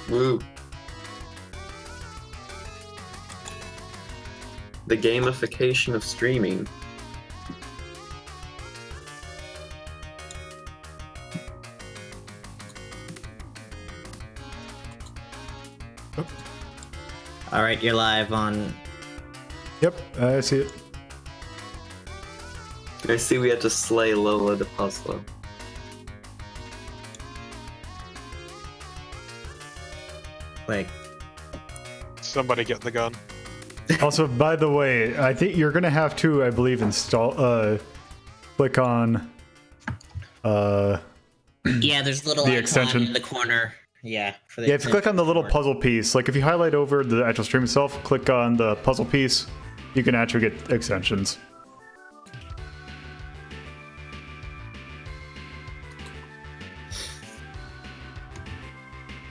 Woo. The gamification of streaming. All right, you're live on. Yep, I see it. I see we had to slay Lola the puzzler. Like, Somebody get the gun. Also, by the way, I think you're gonna have to, I believe, install. Click on. yeah, there's a little The icon extension. in the corner. Yeah. For the Yeah, if you click on the little extension. puzzle piece, like if you highlight over the actual stream itself, click on the puzzle piece, you can actually get extensions.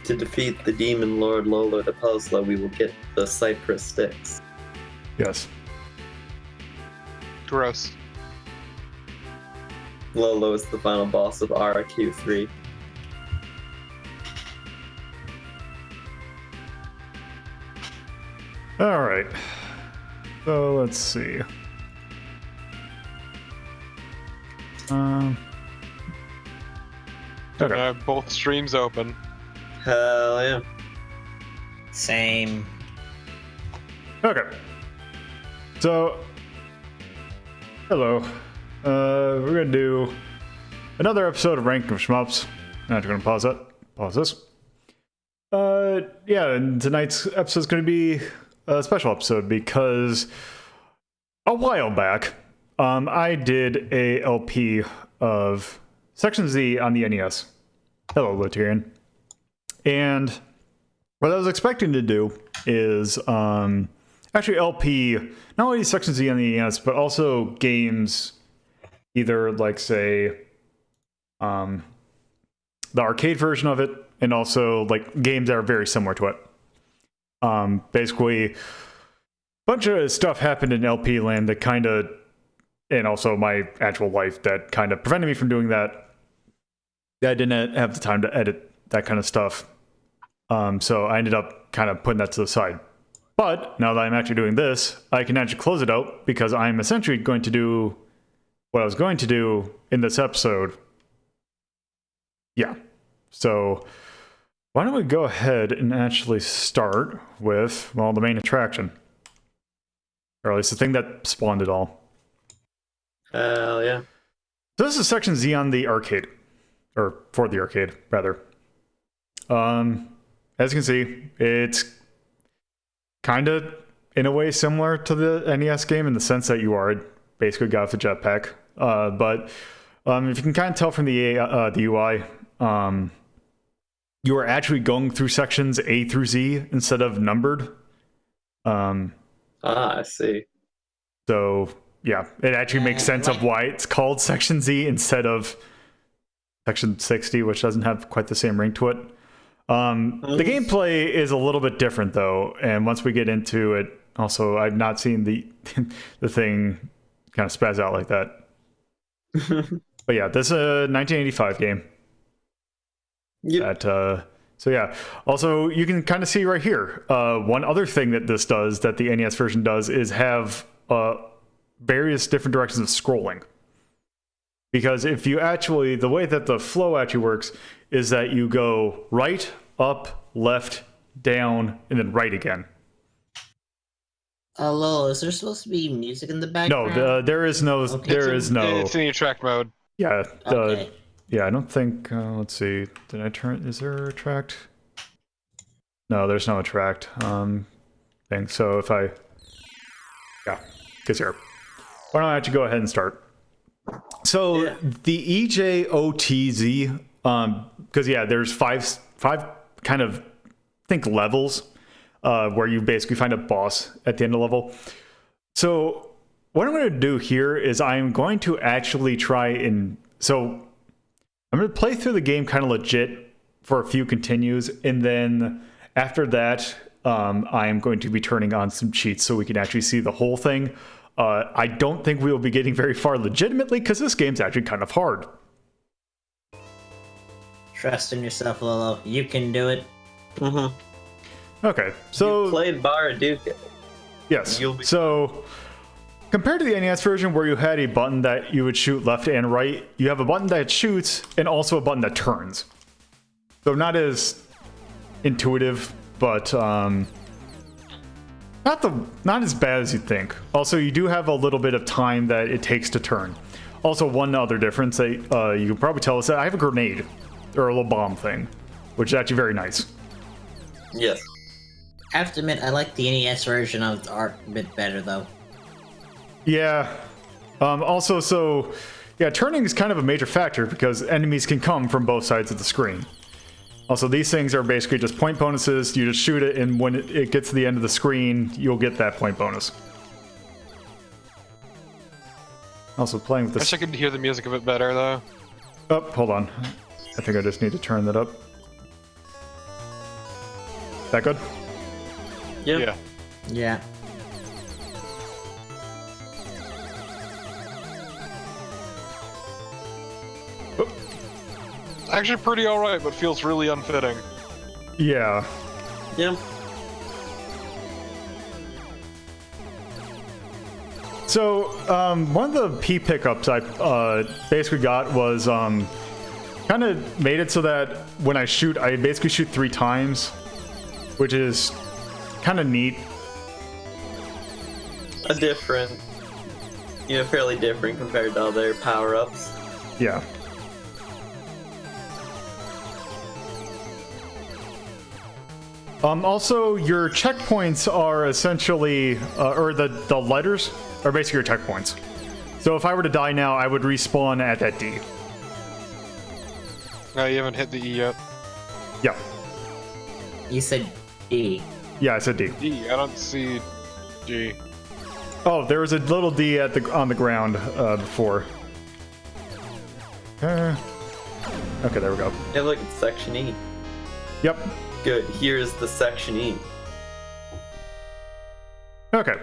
To defeat the demon lord Lola the puzzler, we will get the cypress sticks. Yes. Gross. Lolo is the final boss of RQ3. All right. So let's see. Okay. Both streams open. Hell yeah. Same. Okay. So, hello. We're gonna do another episode of Ranking of Shmups. Now you're gonna pause that. Pause this. Yeah, and tonight's episode is gonna be a special episode because a while back, I did a LP of Section Z on the NES. Hello, Laterian. And what I was expecting to do is actually LP not only Section Z on the NES, but also games either like say the arcade version of it, and also like games that are very similar to it. Basically, a bunch of stuff happened in LP land that kind of, and also my actual life that kind of prevented me from doing that. I didn't have the time to edit that kind of stuff. So I ended up kind of putting that to the side. But now that I'm actually doing this, I can actually close it out because I'm essentially going to do what I was going to do in this episode. Yeah. So why don't we go ahead and actually start with, well, the main attraction. Or at least the thing that spawned it all. Hell yeah. So this is Section Z on the arcade. Or for the arcade, rather. As you can see, it's kind of, in a way, similar to the NES game in the sense that you are basically a guy with a jetpack. But if you can kind of tell from the UI, you are actually going through sections A through Z instead of numbered. I see. So, yeah, it actually makes sense of why it's called Section Z instead of Section 60, which doesn't have quite the same ring to it. The gameplay is a little bit different, though, and once we get into it, also, I've not seen the the thing kind of spaz out like that. But yeah, this is a 1985 game. Yep. So yeah, also, you can kind of see right here, one other thing that this does, that the NES version does, is have various different directions of scrolling. Because if you actually, the way that the flow actually works is that you go right, up, left, down, and then right again. Lolo, is there supposed to be music in the background? No, there is no, Okay. there is no. It's in the track mode. Yeah, Okay. yeah. I don't think. Let's see. Did I turn? Is there a tracked? No, there's no attract thing. So if I, yeah, because here. Why don't I actually go ahead and start? So Yeah. the EJOTZ, because yeah, there's five kind of think levels where you basically find a boss at the end of the level. So what I'm going to do here is I'm going to actually try and I'm going to play through the game kind of legit for a few continues, and then after that, I am going to be turning on some cheats so we can actually see the whole thing. I don't think we will be getting very far legitimately because this game's actually kind of hard. Trust in yourself, Lolo. You can do it. Mm-hmm. Okay, so Played Baraduke. yes. You'll be- So compared to the NES version where you had a button that you would shoot left and right, you have a button that shoots and also a button that turns. So not as intuitive, but not as bad as you'd think. Also, you do have a little bit of time that it takes to turn. Also, one other difference that you can probably tell is that I have a grenade, or a little bomb thing, which is actually very nice. Yes. I have to admit, I like the NES version of the art a bit better, though. Yeah. Also, so yeah, turning is kind of a major factor because enemies can come from both sides of the screen. Also, these things are basically just point bonuses. You just shoot it, and when it gets to the end of the screen, you'll get that point bonus. Also, playing with I this. wish I could hear the music a bit better, though. Oh, hold on. I think I just need to turn that up. That good? Yep. Yeah. Yeah. Actually pretty alright, but feels really unfitting. Yeah. Yep. So, one of the P pickups I basically got was kind of made it so that when I shoot, I basically shoot 3 times, which is kind of neat. Fairly different compared to other power-ups. Yeah. Also, your checkpoints are essentially, or the letters are basically your checkpoints. So if I were to die now, I would respawn at that D. No, you haven't hit the E yet. Yeah. You said E. Yeah, I said D. E, I don't see G. Oh, there was a little D on the ground before. Okay, there we go. Hey, look, it's Section E. Yep. Good, here's the Section E. Okay.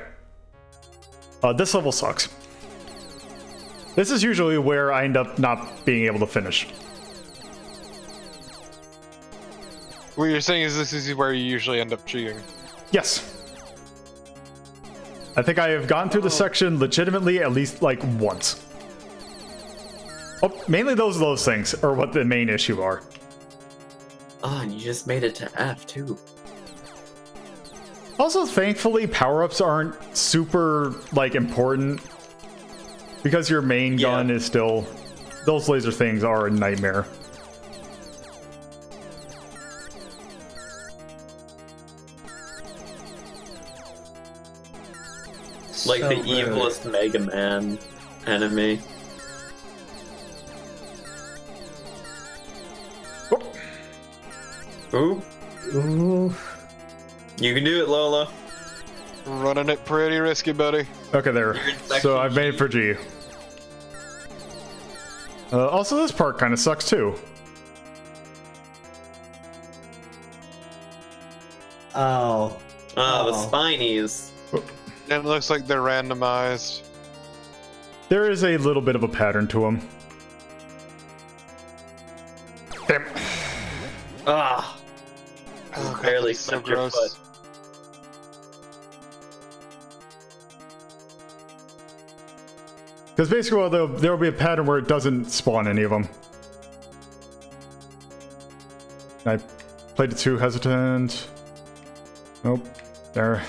This level sucks. This is usually where I end up not being able to finish. What you're saying is this is where you usually end up cheating. Yes. I think I have gone through the section legitimately at least like once. Oh, mainly those things are what the main issue are. Oh, and you just made it to F, too. Also, thankfully, power-ups aren't super, like, important. Because your main gun is still... Those laser things are a nightmare. Like So the good. evilest Mega Man enemy. Ooh. Ooh. You can do it, Lola. Running it pretty risky, buddy. Okay, there. You're in section So I've made it G. for G. Also, this part kind of sucks, too. Oh. Ah, the Oh. Spinies. And it looks like they're randomized. There is a little bit of a pattern to them. Damn. Ah. Oh, God, Barely that's so clipped your gross. foot. Because basically, well, there will be a pattern where it doesn't spawn any of them. I played it too hesitant. Nope. There.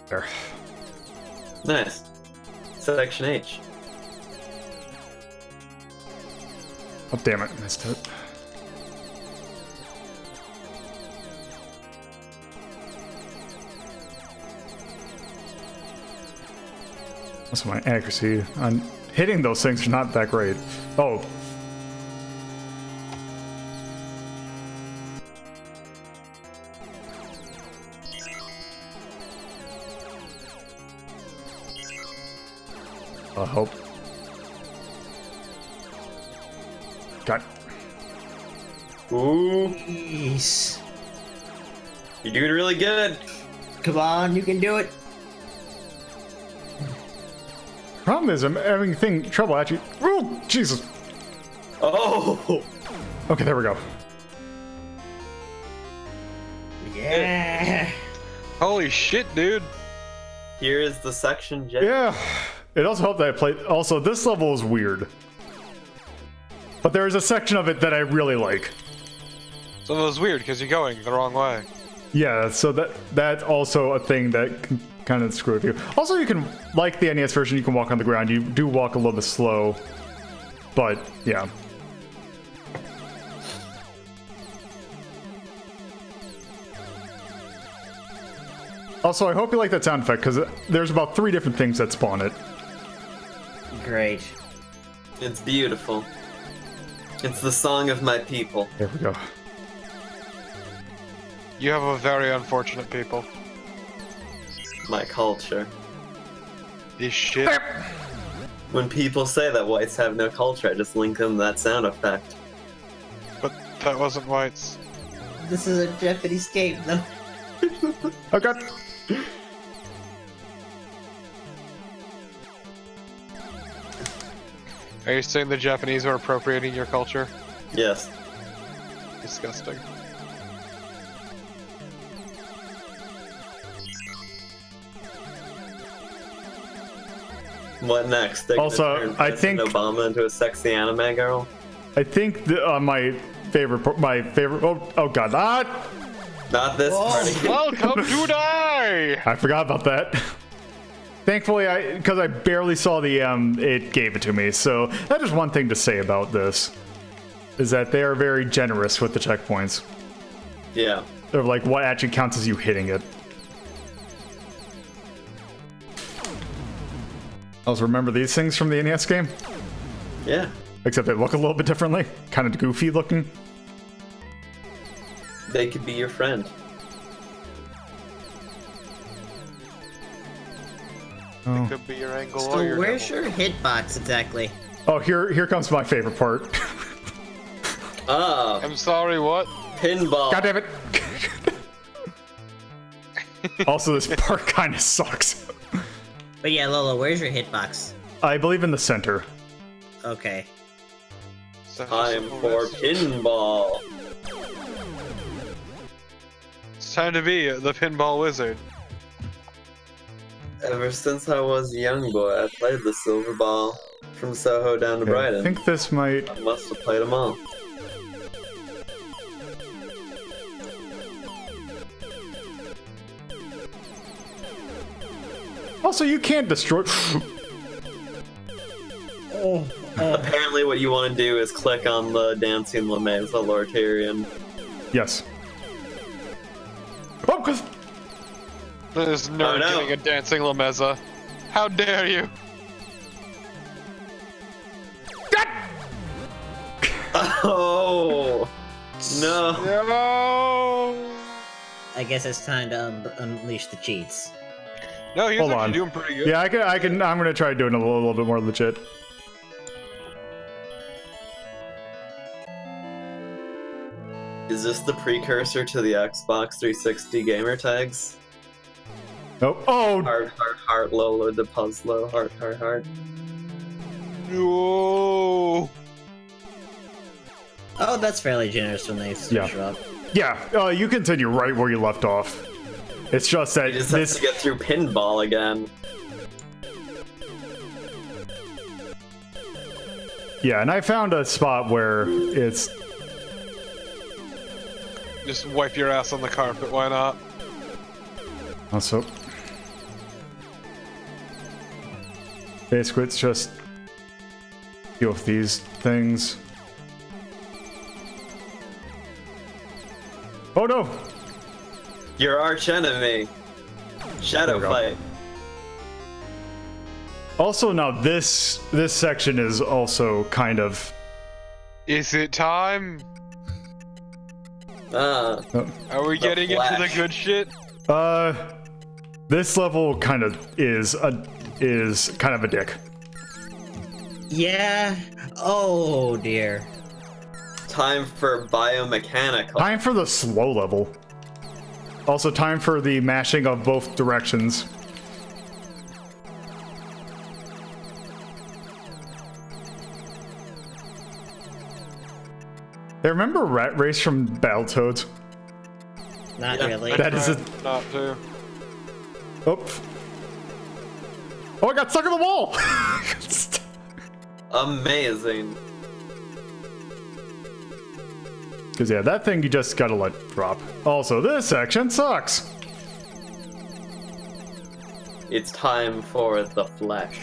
There. Nice. Section H. Oh, damn it. Missed it. Also, my accuracy on hitting those things are not that great. Oh. I hope. Got. Ooh. Jeez. You're doing really good. Come on, you can do it. Problem is, I'm having trouble actually. Oh, Jesus. Oh. Okay, there we go. Yeah. Holy shit, dude. Here is the section, Jay. Yeah. It also helped that I played. Also, this level is weird. But there is a section of it that I really like. So it was weird because you're going the wrong way. Yeah, so that's also a thing that can kind of screw with you. Also, you can, like the NES version, you can walk on the ground. You do walk a little bit slow. But, yeah. Also, I hope you like that sound effect, because there's about 3 different things that spawn it. Great. It's beautiful. It's the song of my people. There we go. You have a very unfortunate people. My culture. This shit. When people say that whites have no culture, I just link them to that sound effect. But that wasn't whites. This is a Japanese game, though. Oh, God. Are you saying the Japanese are appropriating your culture? Yes. Disgusting. What next? They're Also, gonna turn I President think- Obama into a sexy anime girl. I think my favorite. Oh God! Ah! Not this part again. Welcome to die! I forgot about that. Thankfully, because I barely saw the it gave it to me. So that is one thing to say about this, is that they are very generous with the checkpoints. Yeah. They're like what actually counts as you hitting it. Also, remember these things from the NES game? Yeah. Except they look a little bit differently, kind of goofy looking. They could be your friend. Oh, Could be your angle or So your where's devil. your hitbox exactly? oh here comes my favorite part. Ah, I'm sorry, what? pinball. God damn it! Also, this part kind of sucks. But yeah, Lola, where's your hitbox? I believe in the center. Okay. Time for pinball. It's time to be the pinball wizard. Ever since I was a young boy, I played the silver ball. From Soho down to Okay, Brighton. I think this might. I must have played them all. Also, you can't destroy. Apparently what you want to do is click on the Dancing La Mesa Lortarian. Yes. Oh, 'cause- This nerd no. doing a dancing La Mesa. How dare you? Oh no! No! I guess it's time to unleash the cheats. No, he's Hold actually on. doing pretty good. Yeah, I can. I'm gonna try doing it a little bit more legit. Is this the precursor to the Xbox 360 gamer tags? Nope. Oh, Heart, heart, heart, Lolo, the puzzlo, heart, heart, heart. No! Oh, that's fairly generous when they switch Yeah. up. yeah. You continue right where you left off. It's just that You just have this. to get through pinball again. Yeah, and I found a spot where it's. Just wipe your ass on the carpet, why not? Also. Basically, it's just. Deal with these things. Oh no! Your arch enemy. Shadow There we go. fight. Also, now this section is also kind of. Is it time? Ah, Are we getting into the Flash. good shit? This level kind of is kind of a dick. Yeah. Oh dear. time for biomechanical. Time for the slow level. Also, time for the mashing of both directions. Hey, remember Rat Race from Battletoads? Not Yeah. really. That is a... Not to. Oh. Oh, I got stuck on the wall! Amazing. Because, yeah, that thing you just gotta let drop. Also, this section sucks! It's time for the flesh.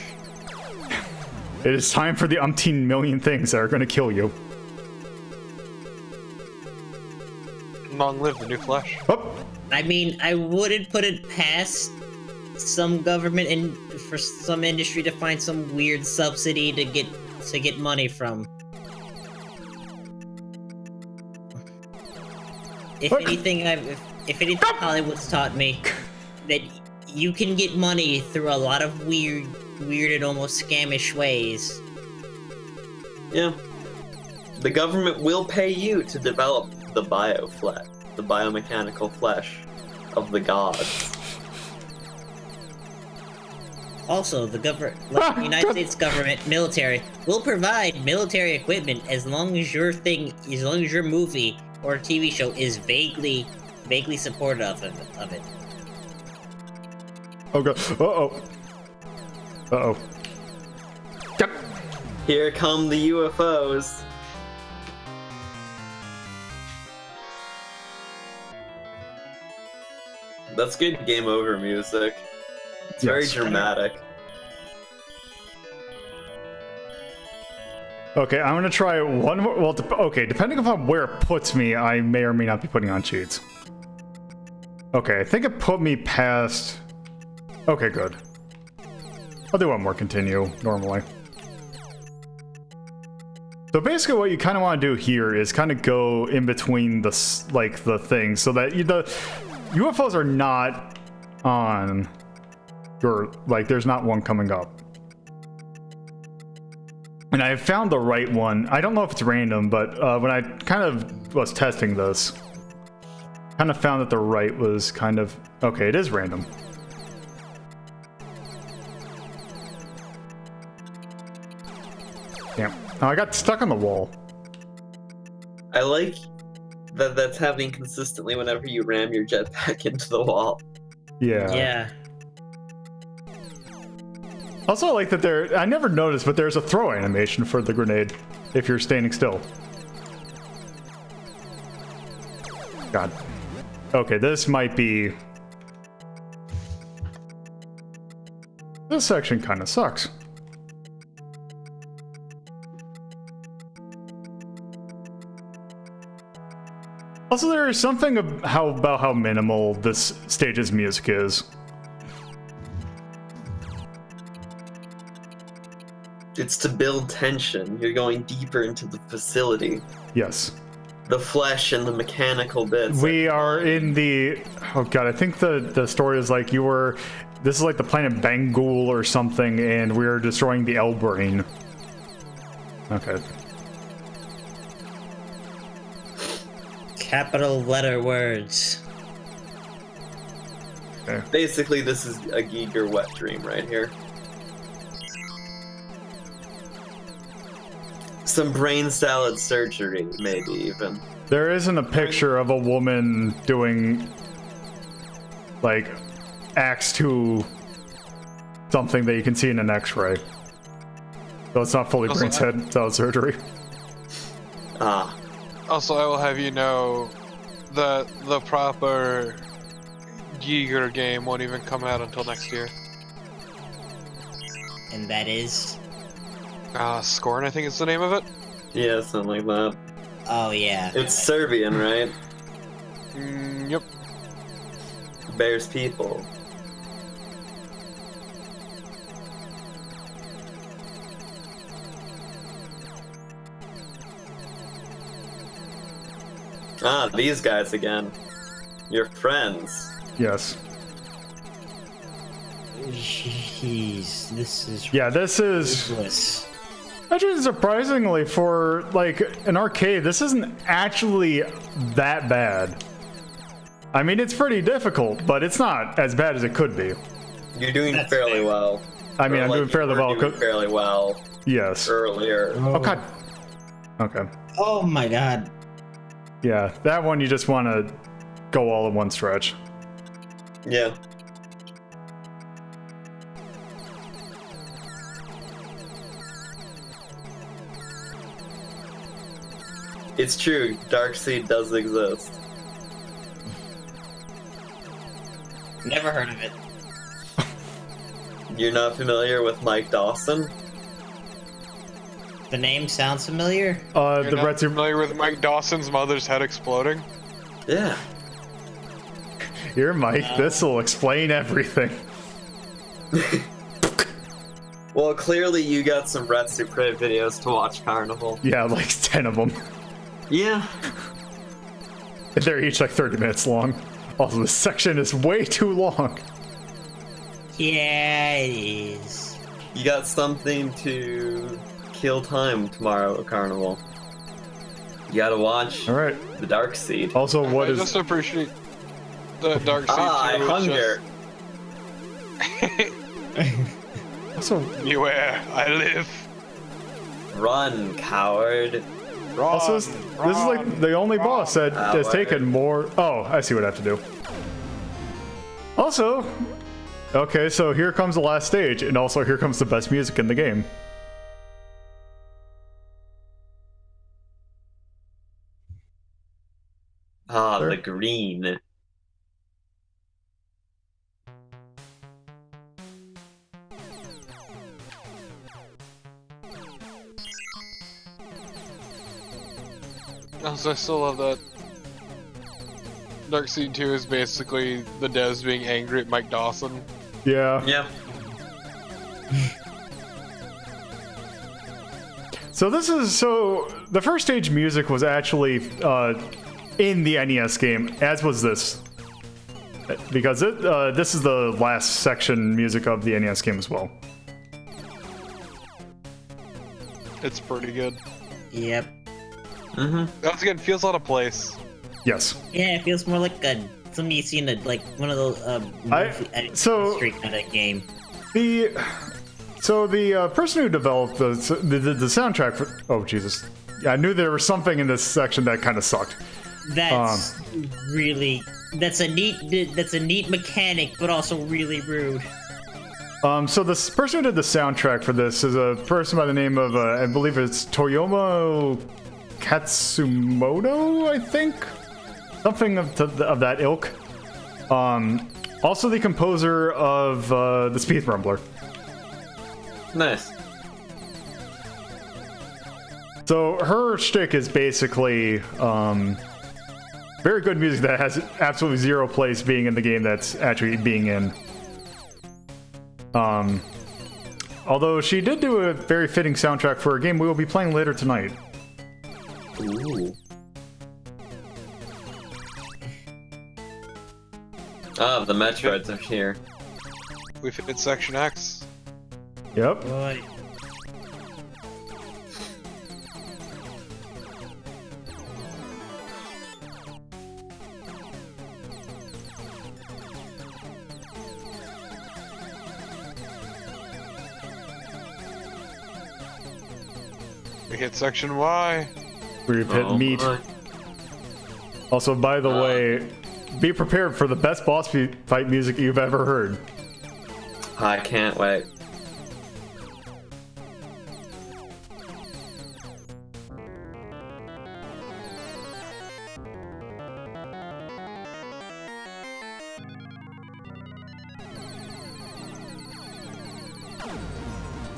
It is time for the umpteen million things that are gonna kill you. Long live the new flesh. Oh! I mean, I wouldn't put it past some government and for some industry to find some weird subsidy to get money from. If Look. anything, if anything, Hollywood's taught me that you can get money through a lot of weird and almost scamish ways. Yeah. The government will pay you to develop the bioflesh, the biomechanical flesh of the gods. Also, the United States government, military, will provide military equipment as long as your movie or TV show is vaguely supportive of it. Oh god. Uh-oh. Uh-oh. Yep. Here come the UFOs. That's good game over music. It's very Yes. dramatic. Okay, I'm gonna try one more. Well, okay, depending upon where it puts me, I may or may not be putting on cheats. Okay, I think it put me past... Okay, good. I'll do one more continue, normally. So basically what you kind of want to do here is kind of go in between the things so that the UFOs are not on your... there's not one coming up. And I found the right one. I don't know if it's random, but when I kind of was testing this, kind of found that the right was kind of... Okay, it is random. Damn. Oh, I got stuck on the wall. I like that that's happening consistently whenever you ram your jetpack into the wall. Yeah. Yeah. Also, I like that I never noticed, but there's a throw animation for the grenade if you're standing still. God. Okay, this might be... This section kind of sucks. Also, there is something about how minimal this stage's music is. It's to build tension. You're going deeper into the facility. Yes. The flesh and the mechanical bits. We are in the... Oh god, I think the story is like you were... This is like the planet Bangul or something, and we're destroying the L-Brain. Okay. Capital letter words. Okay. Basically, this is a Giger wet dream right here. Some brain salad surgery, maybe even. There isn't a picture of a woman doing, like, axe to something that you can see in an x-ray. So it's not fully brain salad surgery. Ah. Also, I will have you know that the proper Giger game won't even come out until next year. And that is... Scorn, I think is the name of it. Yeah, something like that. Oh, yeah. It's Serbian, right? Yep. Bears people. Ah, these guys again. Your friends. Yes. Jeez, this is... Yeah, this is... useless. Actually, surprisingly, for, like, an arcade, this isn't actually that bad. I mean, it's pretty difficult, but it's not as bad as it could be. You're doing That's fairly fair. well. I mean, Or I'm like doing fairly you were well. doing fairly well Yes. earlier. Oh, God. Okay. Oh my god. Yeah, that one you just want to go all in one stretch. Yeah. It's true, Darkseid does exist. Never heard of it. You're not familiar with Mike Dawson? The name sounds familiar. You're The not Red Super. familiar with Mike Dawson's mother's head exploding? Yeah. Here, Mike. This will explain everything. Well, clearly you got some Red Supre videos to watch, Carnival. Yeah, like 10 of them. Yeah. They're each like 30 minutes long. Also, this section is way too long. Yeah, it is. You got something to kill time tomorrow at Carnival. You gotta watch All right. the Darkseid. Also, what I is? just appreciate the Darkseid I hunger. Also, Beware, I live. Run, coward. Run, also, this is like the only boss that has taken more. Oh, I see what I have to do. Also, okay, so here comes the last stage, and also here comes the best music in the game. Ah, Sure. the green. Also, I still love that. Darkseid 2 is basically the devs being angry at Mike Dawson. Yeah. Yeah. So the first stage music was actually in the NES game, as was this, because this is the last section music of the NES game as well. It's pretty good. Yep. Mm-hmm. Once again, feels out of place. Yes. Yeah, it feels more like something you see in like one of those street kind of game. The person who developed the soundtrack for Jesus, yeah, I knew there was something in this section that kind of sucked. That's really that's a neat mechanic, but also really rude. So this person who did the soundtrack for this is a person by the name of I believe it's Toyomo Katsumoto, I think, something of that ilk. Also the composer of the Speed Rumbler. Nice. So her shtick is basically very good music that has absolutely zero place being in the game that's actually being in. Although she did do a very fitting soundtrack for a game we will be playing later tonight. Ooh. Ah, the Metroids are here. We've hit Section X. Yep. Boy. We hit Section Y. We've hit meat. My. Also, by the way, be prepared for the best boss fight music you've ever heard. I can't wait.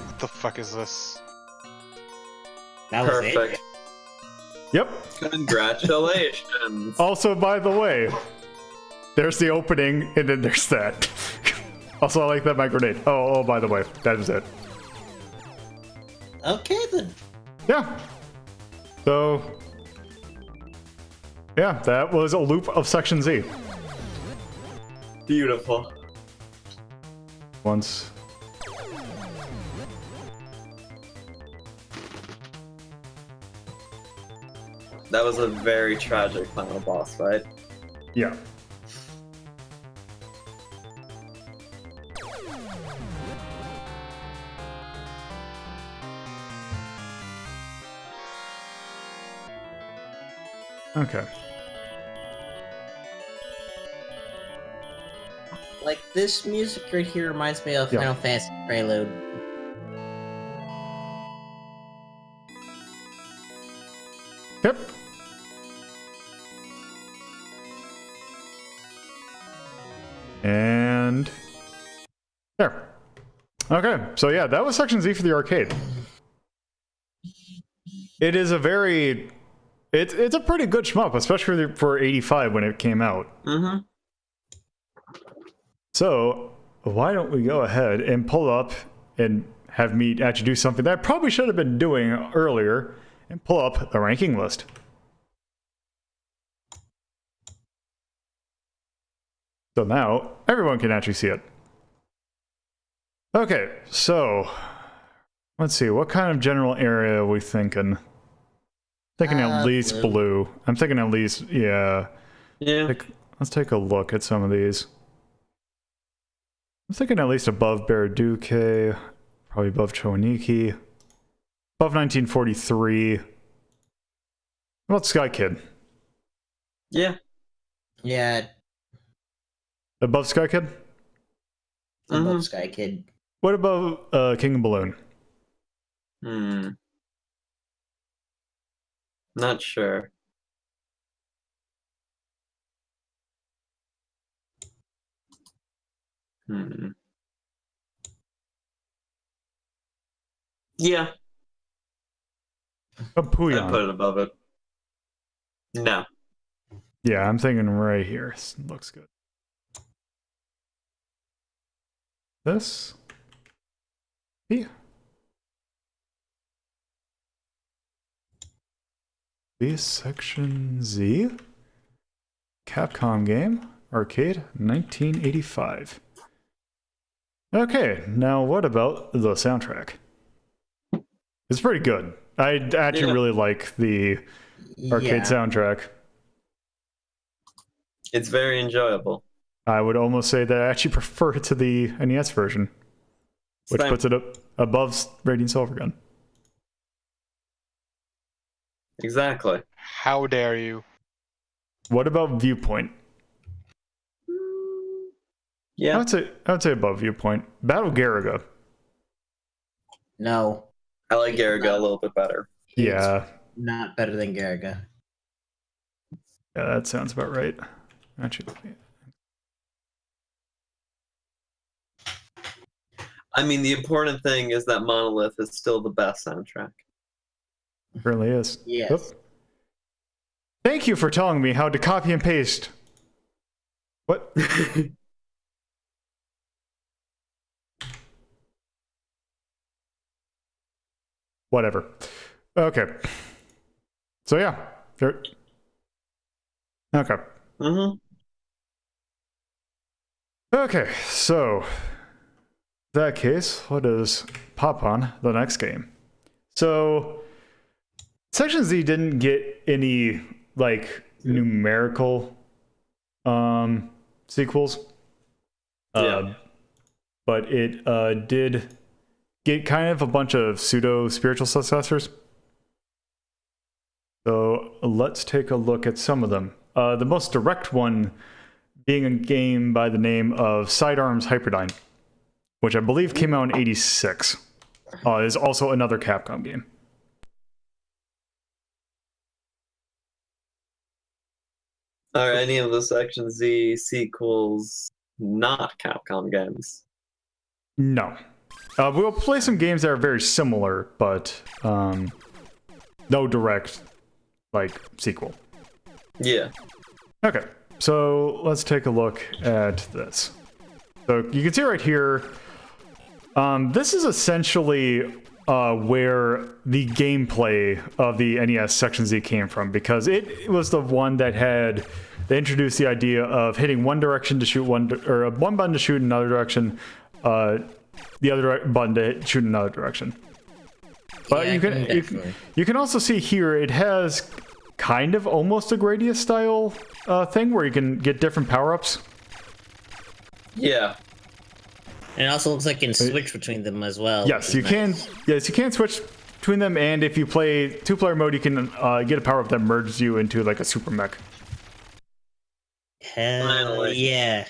What the fuck is this? That was Perfect. it. Yep. Congratulations. Also, by the way, there's the opening, and then there's that. Also, I like that my grenade. Oh, by the way, that is it. Okay then. Yeah. So, yeah, that was a loop of Section Z. Beautiful. Once. That was a very tragic final boss fight. Yeah. Okay. Like, this music right here reminds me of Yeah. Final Fantasy Prelude. Yep. And there. Okay, so yeah, that was Section Z for the arcade. It is a very, it's a pretty good shmup, especially for 85 when it came out. Mm-hmm. So why don't we go ahead and pull up and have me actually do something that I probably should have been doing earlier and pull up the ranking list. So now everyone can actually see it. Okay, so let's see, what kind of general area are we thinking? Thinking at least blue. I'm thinking at least, yeah. Yeah. Let's take a look at some of these. I'm thinking at least above Baraduke, probably above Choniki, above 1943. What about Sky Kid? Yeah. Yeah, Above Sky Kid? above Sky Kid. What about King of Balloon? Not sure. Yeah, I'd I'd put Puyon. it above it. No. Yeah, I'm thinking right here. Looks good. This? Yeah. B Section Z? Capcom game? Arcade? 1985. Okay, now what about the soundtrack? It's pretty good. I actually really like the arcade soundtrack. It's very enjoyable. I would almost say that I actually prefer it to the NES version, which Same. puts it up above Radiant Silvergun. Exactly. How dare you? What about Viewpoint? Yeah. I would say above Viewpoint. Battle Garaga. No. I like Garaga a little bit better. Yeah. Not better than Garaga. Yeah, that sounds about right. Actually, I mean, the important thing is that Monolith is still the best soundtrack. it certainly is. Yes. Oop. Thank you for telling me how to copy and paste. What? Whatever. Okay. So yeah. Okay. Okay, so in that case, let us pop on the next game. So Section Z didn't get any like numerical sequels. Yeah. But it did get kind of a bunch of pseudo spiritual successors. So let's take a look at some of them. The most direct one being a game by the name of Sidearms Hyperdyne, which I believe came out in 86. Is also another Capcom game. Are any of the Section Z sequels not Capcom games? No. We'll play some games that are very similar, but no direct like sequel. Yeah. Okay, so let's take a look at this. So you can see right here, this is essentially where the gameplay of the NES Section Z came from, because it was the one that they introduced the idea of hitting one direction to shoot one button to shoot in another direction, the other button to shoot in another direction. But Yeah, you can also see here it has kind of almost a Gradius style thing where you can get different power-ups. Yeah. And it also looks like you can switch between them as well. Yes, you can. Yes, you can switch between them, and if you play two-player mode, you can get a power-up that merges you into like a super mech. Hell Finally. yeah.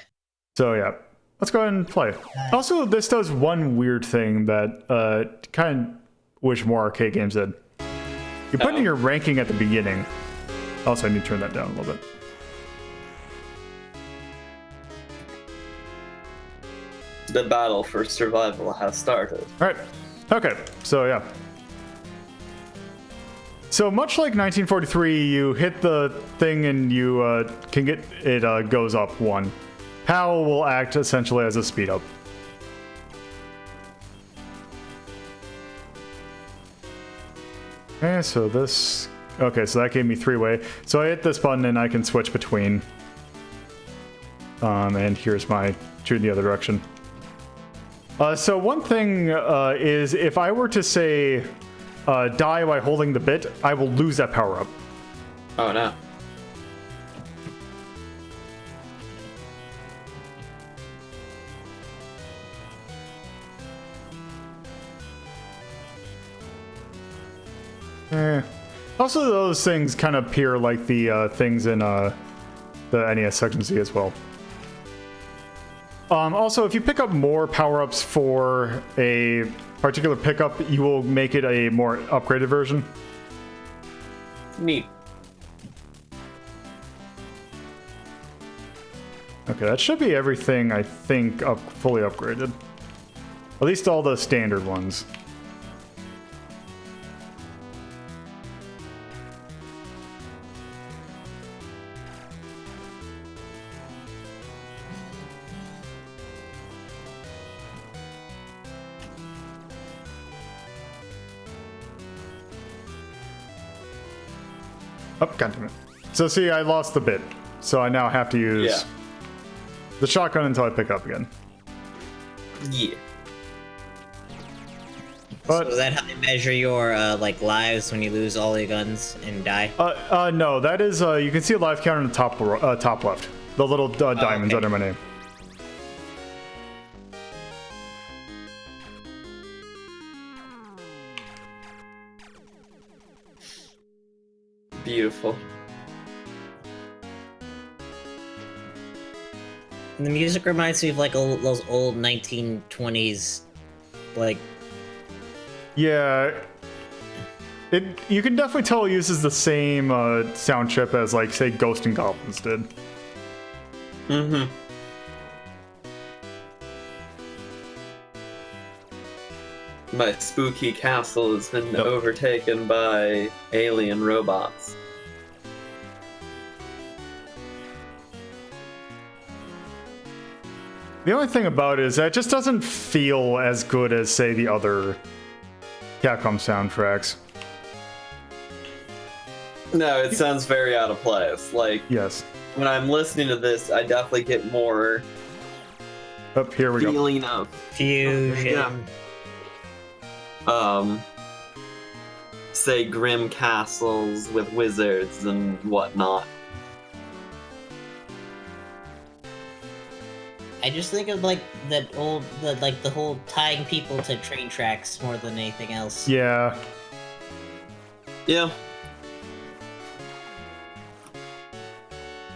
So yeah, let's go ahead and play. Also, this does one weird thing that kind of wish more arcade games did. You put in your ranking at the beginning. Also, I need to turn that down a little bit. The battle for survival has started. All right. Okay. So yeah. So much like 1943, you hit the thing and you can get it goes up 1. POW will act essentially as a speed up. Okay, so this... Okay, so that gave me 3-way. So I hit this button and I can switch between. And here's my shoot in the other direction. So one thing is if I were to say die by holding the bit, I will lose that power up. Oh no. Also, those things kind of appear like the things in the NES Section Z as well. Also, if you pick up more power-ups for a particular pickup, you will make it a more upgraded version. Neat. Okay, that should be everything, I think, fully upgraded. At least all the standard ones. Oh, goddammit. So see, I lost the bit. So I now have to use the shotgun until I pick up again. Yeah. But, So is that how they measure your like lives when you lose all your guns and die? no, that is, you can see a life counter in the top left. The little diamonds okay. under my name. Beautiful. And the music reminds me of like those old 1920s, like. Yeah. You can definitely tell it uses the same sound chip as, like, say, Ghost and Goblins did. Mm-hmm. My spooky castle has been overtaken by alien robots. The only thing about it is that it just doesn't feel as good as, say, the other Capcom soundtracks. No, it sounds very out of place. Like, Yes. when I'm listening to this, I definitely get more Up here we go. feeling of, Fusion. say, grim castles with wizards and whatnot. I just think of like that old, the whole tying people to train tracks more than anything else. Yeah. Yeah.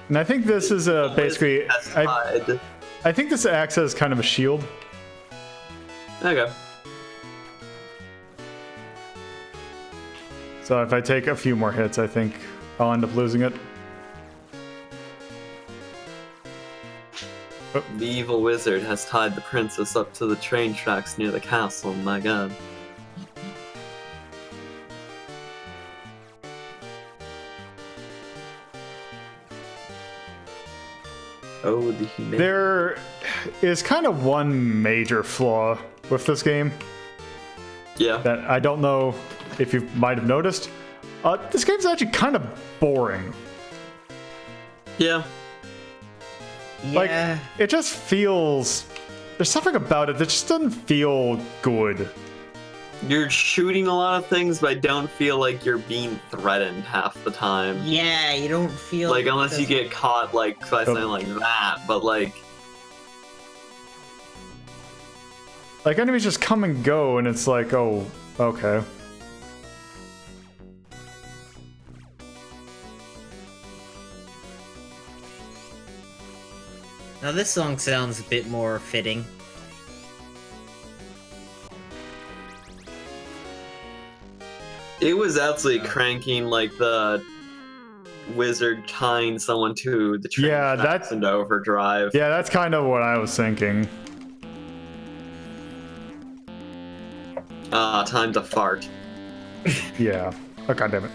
And I think this is basically... Testified. I think this acts as kind of a shield. Okay. So if I take a few more hits, I think I'll end up losing it. The evil wizard has tied the princess up to the train tracks near the castle, my god. Oh, the humanity. There is kind of one major flaw with this game Yeah. that I don't know if you might have noticed. This game's actually kind of boring. Yeah. Like, Yeah. it just feels... There's something about it that just doesn't feel good. You're shooting a lot of things, but I don't feel like you're being threatened half the time. Yeah, you don't feel Like, unless you get caught, like, by something Oh. like that, but, like... Like, enemies just come and go, and it's like, oh, okay. Now this song sounds a bit more fitting. It was absolutely cranking like the wizard tying someone to the train tracks into overdrive. Yeah, that's kind of what I was thinking. Time to fart. Yeah. Oh, God damn it.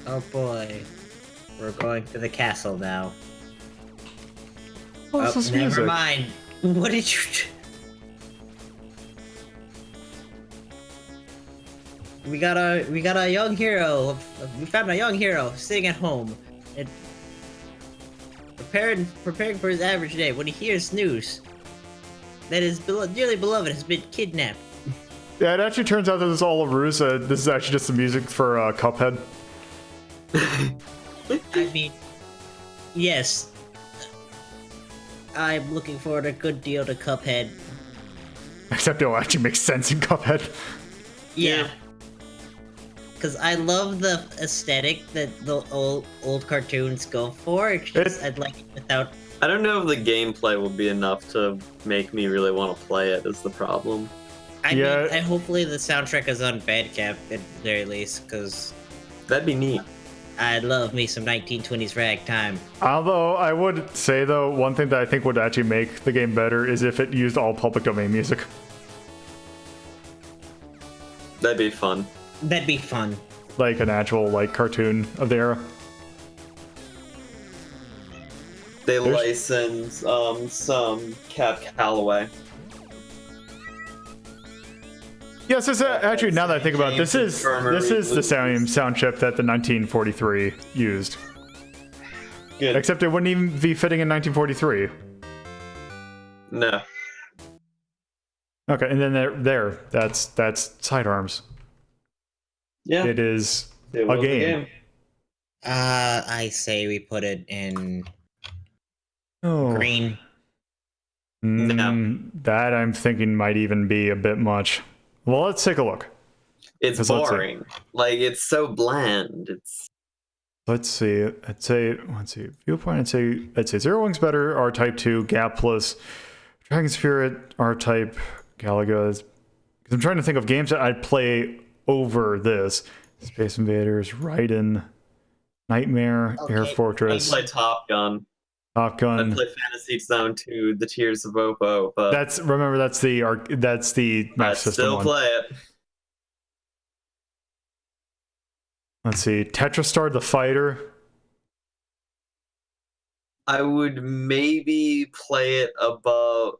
Oh boy. We're going to the castle now. What's this never music? mind. What did you do? We got a young hero. We found a young hero sitting at home, and preparing for his average day when he hears news that his dearly beloved has been kidnapped. Yeah, it actually turns out that this is all a ruse. This is actually just the music for Cuphead. I mean, yes. I'm looking forward a good deal to Cuphead. Except it'll actually make sense in Cuphead. Yeah. Because I love the aesthetic that the old cartoons go for. It's just, I'd like it without... I don't know if the gameplay will be enough to make me really want to play it, is the problem. I mean, hopefully the soundtrack is on Bandcamp at the very least, because... That'd be neat. I love me some 1920s ragtime. Although, I would say, though, one thing that I think would actually make the game better is if it used all public domain music. That'd be fun. That'd be fun. Like an actual, like, cartoon of the era. They license, some Cap Calloway. Yes, this actually, now that I think about it, this is the same sound chip that the 1943 used. Good. Except it wouldn't even be fitting in 1943. No. Okay, and then that's Sidearms. Yeah. It is a game. I say we put it in green. No. That I'm thinking might even be a bit much. Well, let's take a look. It's boring. Like, it's so bland. Let's see. Let's see. Viewpoint. I'd say Zero Wing's better. R-Type 2, Gapless, Dragon Spirit, R-Type, Galaga. Because I'm trying to think of games that I'd play over this. Space Invaders, Raiden, Nightmare, Air Fortress. I'd play Top Gun. Top Gun. I'd play Fantasy Zone 2, The Tears of Oppo, but That's the Master System still one. play it. Let's see. Tetristar the Fighter. I would maybe play it above.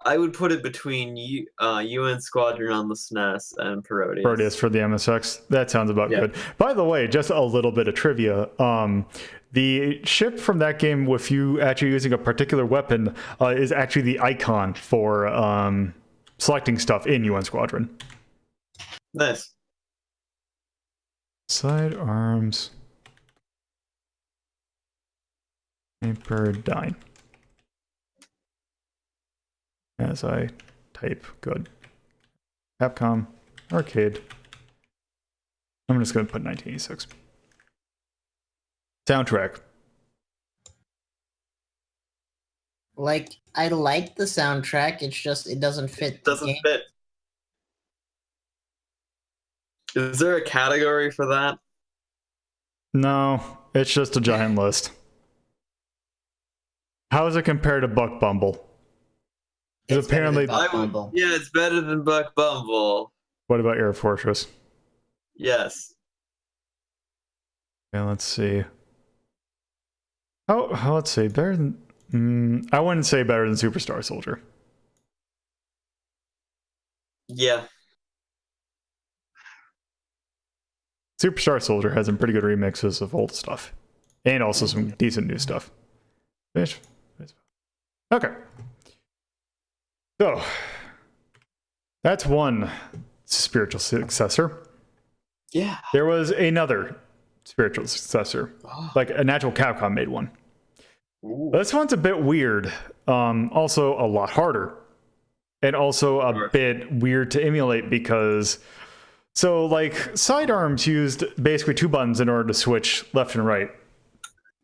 I would put it between UN Squadron on the SNES and Parodius. Parodius for the MSX. That sounds about good. By the way, just a little bit of trivia. The ship from that game, with you actually using a particular weapon, is actually the icon for selecting stuff in UN Squadron. Nice. Sidearms. Paper Dyne. As I type, good. Capcom, arcade. I'm just going to put 1986. Soundtrack. Like, I like the soundtrack, it's just, it doesn't fit. It doesn't fit. Is there a category for that? No, it's just a giant list. How does it compare to Buck Bumble? It's apparently Buck Bumble. Yeah, it's better than Buck Bumble. What about Air Fortress? Yes. Okay, let's see. How let's see, better than I wouldn't say better than Superstar Soldier. Yeah. Superstar Soldier has some pretty good remixes of old stuff. And also some decent new stuff. Okay. So, that's one spiritual successor. Yeah. There was another spiritual successor. Like, a natural Capcom made one. Ooh. This one's a bit weird. Also a lot harder. And also a bit weird to emulate because So, like, sidearms used basically 2 buttons in order to switch left and right.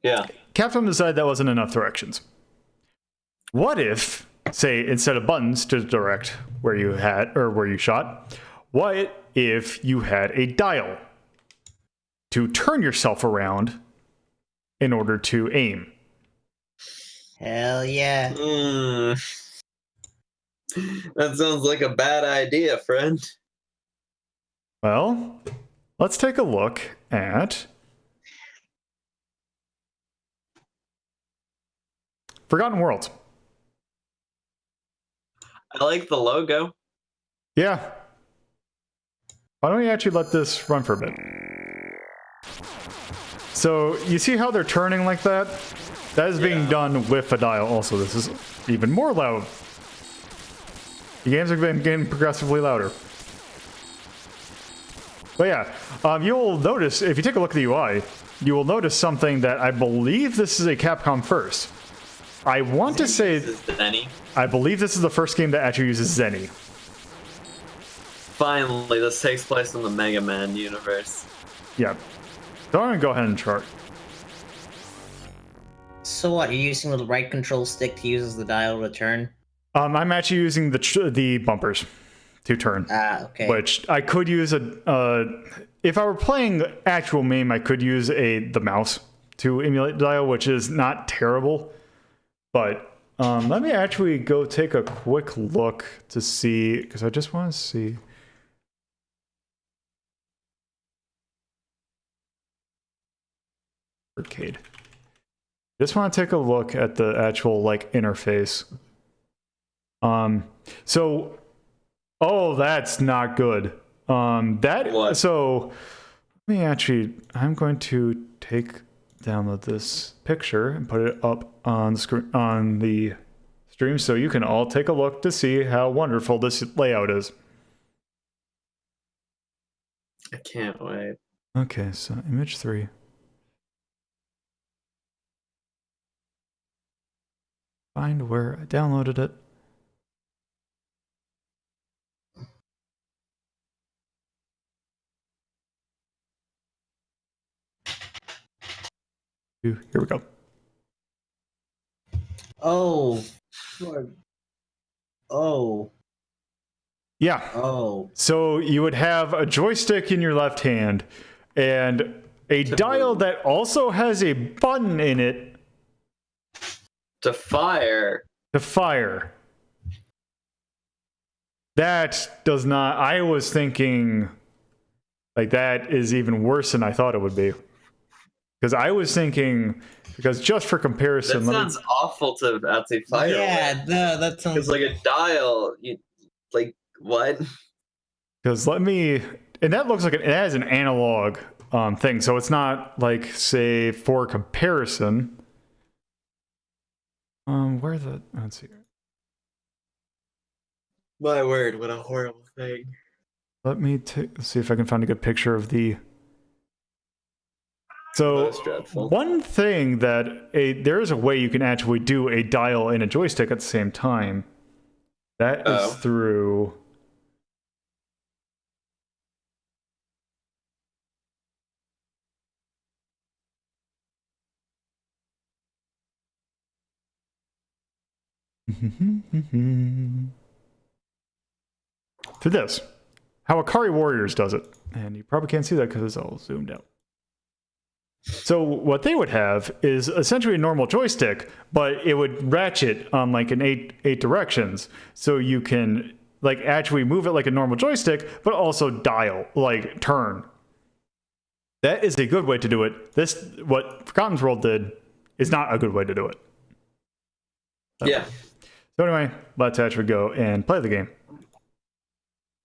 Yeah. Capcom decided that wasn't enough directions. What if, say, instead of buttons to direct where you had or where you shot, what if you had a dial to turn yourself around in order to aim? Hell yeah. That sounds like a bad idea, friend. Well, let's take a look at Forgotten Worlds. I like the logo. Yeah. Why don't we actually let this run for a bit? So, you see how they're turning like that? That is being done with a dial also. This is even more loud. The games have been getting progressively louder. But yeah, you'll notice, if you take a look at the UI, you will notice something that I believe this is a Capcom first. I want to say... Zenny. I believe this is the first game that actually uses Zenny. Finally, this takes place in the Mega Man universe. Yeah. So I'm going to go ahead and chart. So what, you're using the right control stick to use as the dial to turn? I'm actually using the bumpers to turn. Ah, okay. Which I could use if I were playing actual MAME, I could use the mouse to emulate the dial, which is not terrible. But let me actually go take a quick look to see, because I just want to see. Arcade. Just want to take a look at the actual like interface. So, oh, that's not good. What? So let me actually, I'm going to download this picture and put it up on the screen on the stream so you can all take a look to see how wonderful this layout is. I can't wait. Okay, so image 3. Find where I downloaded it. Here we go. Oh. Oh. Yeah. Oh. So you would have a joystick in your left hand and a dial that also has a button in it To fire. to fire. That does not... I was thinking like that is even worse than I thought it would be. Because I was thinking... Because just for comparison... That sounds awful to actually fire. Yeah, that sounds... Because like a dial, you like what? Because let me... And that looks like it has an analog thing. So it's not like, say, for comparison... where the... Let's see. My word, what a horrible thing. Let me see if I can find a good picture of the... So, That's dreadful. one thing that... there is a way you can actually do a dial and a joystick at the same time. That is through... through this. How Akari Warriors does it. And you probably can't see that because it's all zoomed out. So what they would have is essentially a normal joystick, but it would ratchet like in eight directions. So you can like actually move it like a normal joystick, but also dial, like turn. That is a good way to do it. What Forgotten World did is not a good way to do it. Yeah. So anyway, let's actually go and play the game.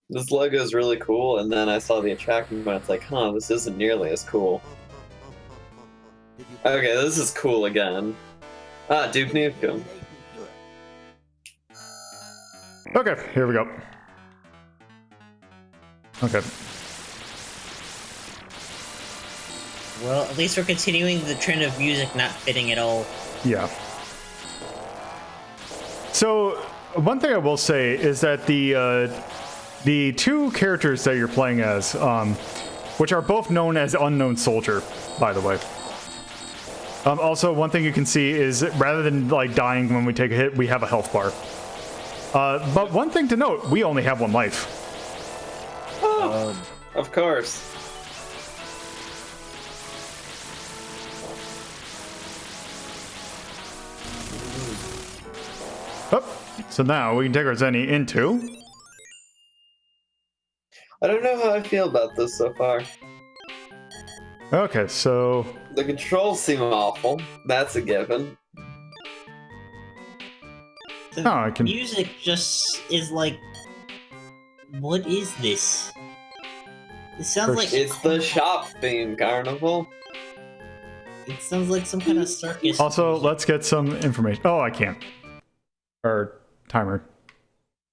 This logo is really cool, and then I saw the attractant, but it's like, huh, this isn't nearly as cool. Okay, this is cool again. Ah, Duke Nukem. Okay, here we go. Okay. Well, at least we're continuing the trend of music not fitting at all. Yeah. So, one thing I will say is that the the two characters that you're playing as, which are both known as Unknown Soldier, by the way. Also, one thing you can see is rather than like dying when we take a hit, we have a health bar. But one thing to note, we only have 1 life. Oh, of course. Oh, so now we can take our Zenny into... I don't know how I feel about this so far. Okay, so... The controls seem awful. That's a given. The Oh, I can... music just is like, what is this? It sounds like It's the shop theme, Carnival. It sounds like some kind of circus. Also, let's get some information. Oh, I can't. Or timer.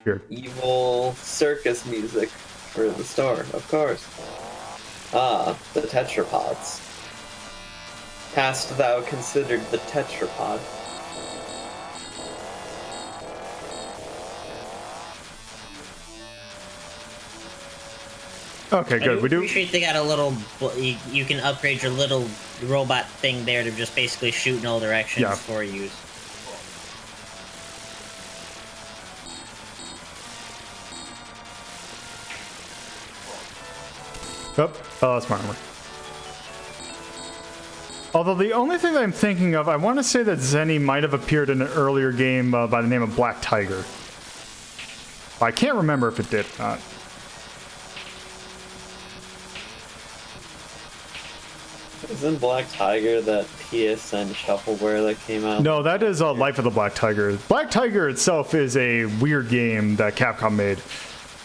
Here. Evil circus music for the store, of course. Ah, the tetrapods. Hast thou considered the tetrapod? Okay, I good. We do... appreciate they got a little. You can upgrade your little robot thing there to just basically shoot in all directions Yeah. for use. Oh, that's my armor. Although the only thing that I'm thinking of, I want to say that Zenny might have appeared in an earlier game by the name of Black Tiger. I can't remember if it did or not. Isn't Black Tiger that PSN shuffleware that came out? No, that is Life of the Black Tiger. Black Tiger itself is a weird game that Capcom made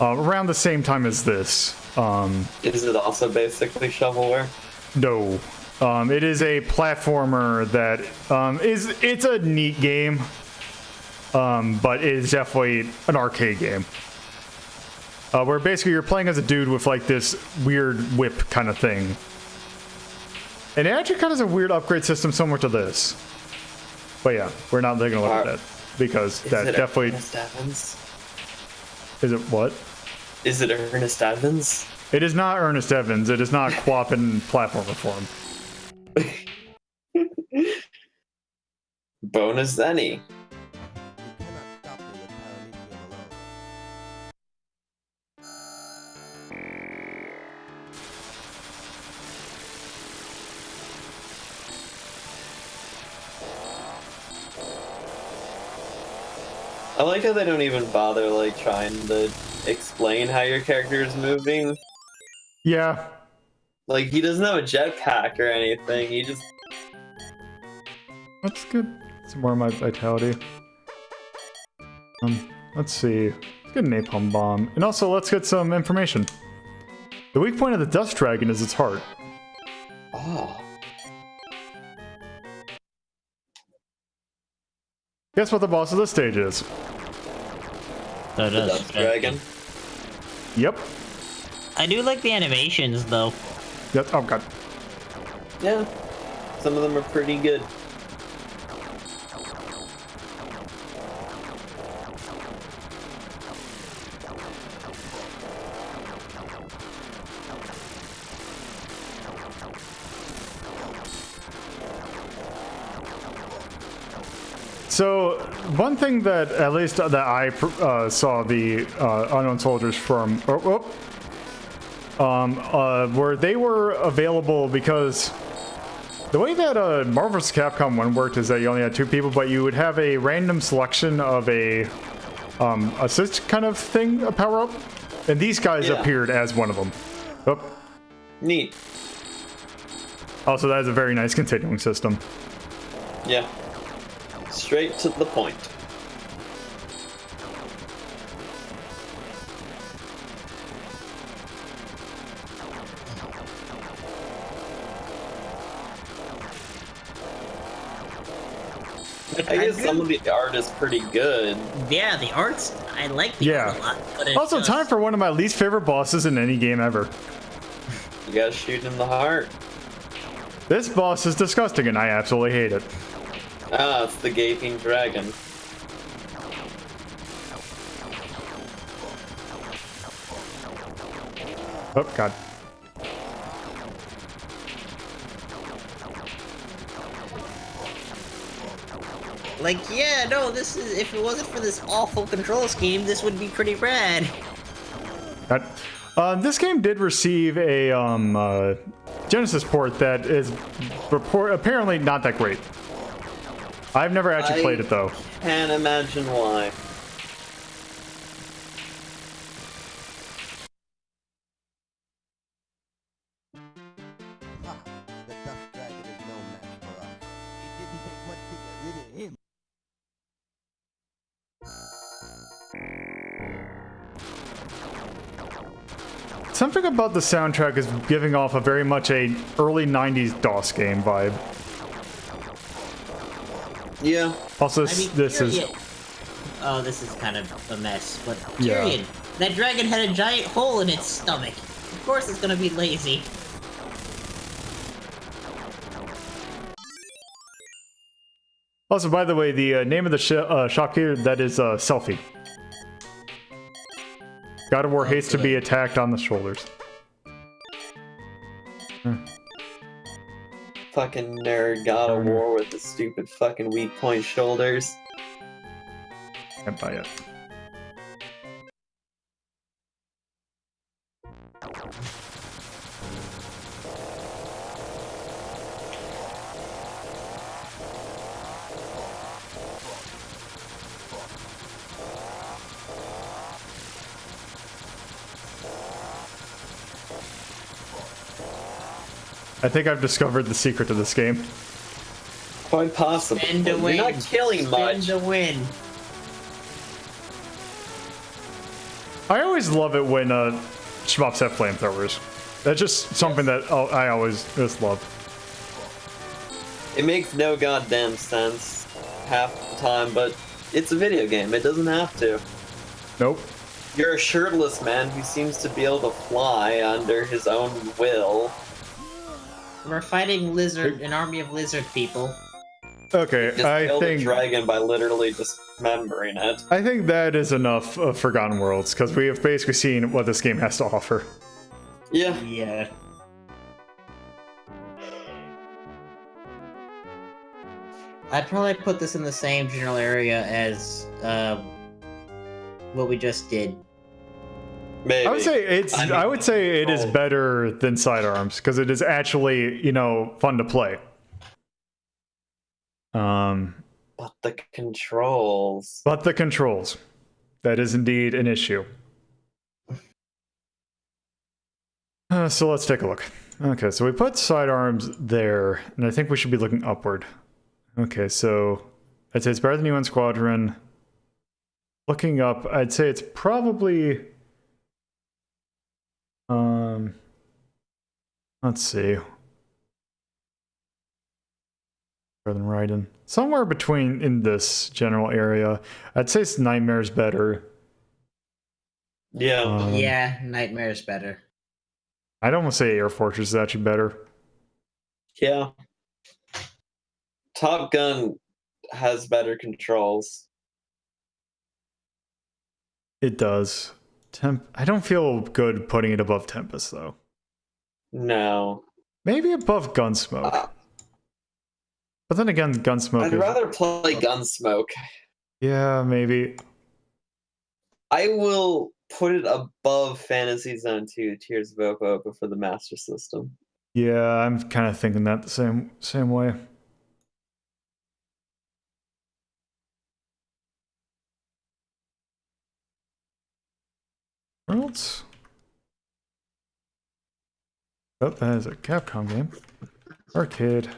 around the same time as this. Is it also basically shovelware? No. It is a platformer that it's a neat game, but it is definitely an arcade game. Where basically you're playing as a dude with like this weird whip kind of thing. And it actually kind of has a weird upgrade system similar to this. But yeah, we're not taking a look at that because that it definitely... Ernest Evans? Is it what? Is it Ernest Evans? It is not Ernest Evans. It is not Quap in platformer form. Bonus Zenny. I like how they don't even bother like trying to explain how your character is moving. Yeah. Like he doesn't have a jetpack or anything. He just That's good. Some more of my vitality. Let's see. Let's get an napalm bomb. And also, let's get some information. The weak point of the Dust Dragon is its heart. oh. Guess what the boss of this stage is? So it The does. Dust Dragon. Yep. I do like the animations though. Yep. Oh god. Yeah. Some of them are pretty good. So, one thing that, at least that I saw the Unknown Soldiers from, where they were available because the way that Marvel vs. Capcom 1 worked is that you only had 2 people, but you would have a random selection of a assist kind of thing, a power-up, and these guys appeared as one of them. Oh. Neat. Also, that is a very nice continuing system. Yeah. Straight to the point. I guess some of the art is pretty good. Yeah, the art's. I like the art a lot. But it's Also, just, time for one of my least favorite bosses in any game ever. You gotta shoot in the heart. This boss is disgusting and I absolutely hate it. Ah, it's the gaping dragon. Oh, God. Like, yeah, no, this is, if it wasn't for this awful control scheme, this would be pretty rad. God. This game did receive a Genesis port that is apparently not that great. I've never actually played it, though. Can't imagine why. The Dust Dragon is no match for us. It didn't take much to get rid of him. Something about the soundtrack is giving off a very much a early 90s DOS game vibe. Yeah. Also, I mean, this is... period. Oh, this is kind of a mess, but Yeah. period. That dragon had a giant hole in its stomach. Of course it's gonna be lazy. Also, by the way, the name of the shop here, that is Selfie. God of War hates to be attacked on the shoulders. Fucking nerd God of War with his stupid fucking weak point shoulders. Can't buy it. I think I've discovered the secret to this game. Quite possible. Spend to You're win. not killing much. Spend to win. I always love it when shmups have flamethrowers. That's just something that I always just love. It makes no goddamn sense half the time, but it's a video game. It doesn't have to. Nope. You're a shirtless man who seems to be able to fly under his own will. We're fighting an army of lizard people. Okay, Just I killed a think dragon by literally dismembering it. I think that is enough of Forgotten Worlds because we have basically seen what this game has to offer. Yeah. Yeah. I'd probably put this in the same general area as what we just did. Maybe. I would say I would say it is better than Sidearms because it is actually, you know, fun to play. But the controls. But the controls. That is indeed an issue. So let's take a look. Okay, so we put Sidearms there, and I think we should be looking upward. Okay, so I'd say it's better than UN Squadron. Looking up, I'd say it's probably... let's see. Better than Raiden. Somewhere between in this general area. I'd say Nightmare's better. Yeah. Yeah, Nightmare's better. I'd almost say Air Fortress is actually better. Yeah. Top Gun has better controls. It does. I don't feel good putting it above Tempest, though. No. Maybe above Gunsmoke. But then again, Gunsmoke I'd rather play Gunsmoke. Yeah, maybe. I will put it above Fantasy Zone 2, Tears of Opa for the Master System. Yeah, I'm kind of thinking that the same way. Worlds? Oh, that is a Capcom game. Arcade.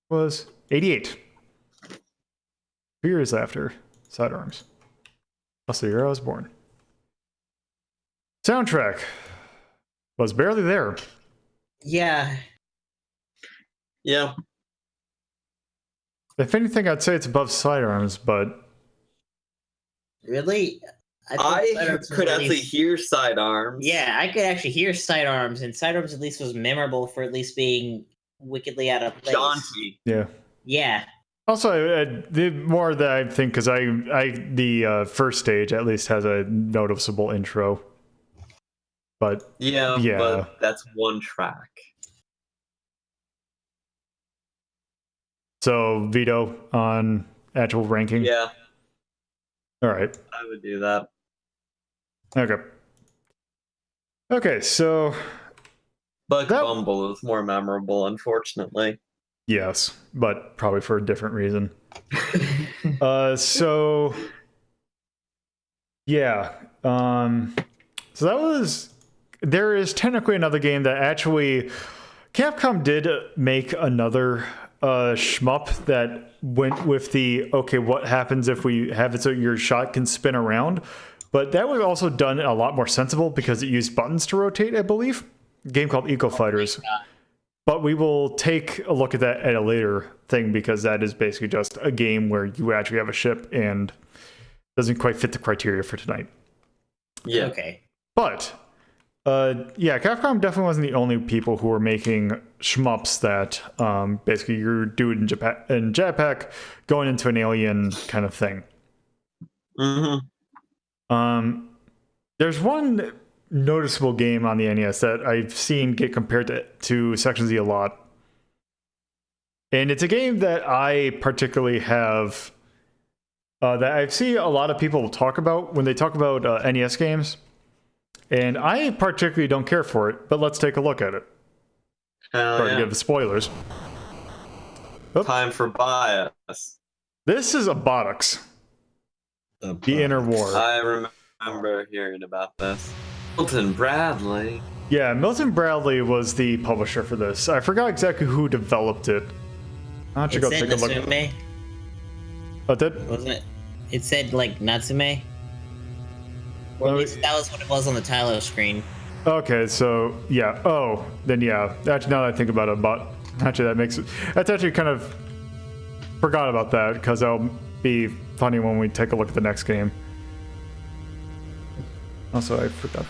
Was 88. 2 years after Sidearms. Plus the year I was born. Soundtrack was barely there. Yeah. Yeah. If anything, I'd say it's above Sidearms, but Really? I think Sidearms was could at actually least- hear Sidearms. Yeah, I could actually hear Sidearms, and Sidearms at least was memorable for at least being wickedly out of place. Jaunty. yeah. Yeah. Also, the more that I think, because the first stage at least has a noticeable intro. But Yeah, yeah. but that's one track. So veto on actual ranking. Yeah, All right. I would do that. Okay. Okay. So Bug That- Bumble is more memorable, unfortunately. yes, but probably for a different reason. So yeah. So that was. There is technically another game that actually Capcom did make another shmup that went with the okay, what happens if we have it so your shot can spin around? But that was also done a lot more sensible because it used buttons to rotate, I believe. A game called Eco Fighters. But we will take a look at that at a later thing because that is basically just a game where you actually have a ship and doesn't quite fit the criteria for tonight. Yeah. Okay. But yeah, Capcom definitely wasn't the only people who were making shmups that basically you're doing in jetpack going into an alien kind of thing. Mm-hmm. There's one noticeable game on the NES that I've seen get compared to Section Z a lot. And it's a game that I particularly have that I see a lot of people talk about when they talk about NES games. And I particularly don't care for it, but let's take a look at it. Hell Sorry yeah. to give the spoilers. Time for bias. This is Abadox, The Inner War. I remember hearing about this. Milton Bradley. Yeah, Milton Bradley was the publisher for this. I forgot exactly who developed it. Why don't you It go said take a look? Natsume, Oh, did? wasn't it? It said like Natsume. Or at Oh, least that was what it was on the title screen. Okay, so yeah. Oh, then yeah. Actually, now that I think about it, but actually that makes it. That's actually kind of forgot about that because that'll be funny when we take a look at the next game. Also, I forgot.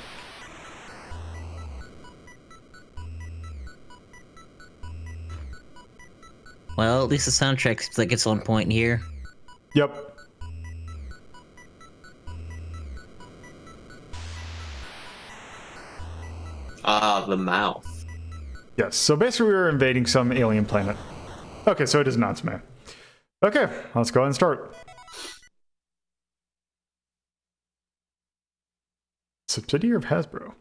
Well, at least the soundtrack seems like it's on point here. Yep. Ah, the mouth. Yes. So basically, we were invading some alien planet. Okay, so it is Natsume. Okay, let's go ahead and start. Subsidiary of Hasbro.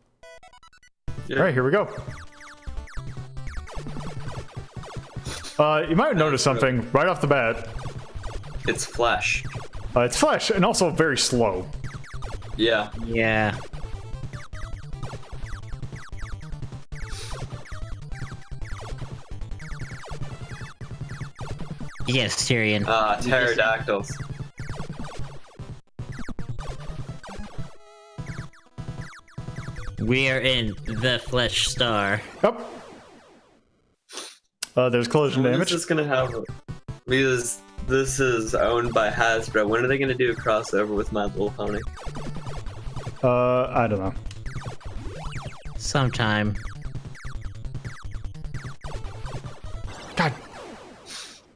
Yeah. All right, here we go. You might notice something right off the bat. It's flesh. It's flesh and also very slow. Yeah. Yeah. Yes, Tyrion. Pterodactyls. We are in the Flesh Star. Yep. There's collision When damage. is this gonna have? Because this is owned by Hasbro. When are they gonna do a crossover with My Little Pony? I don't know. Sometime. God.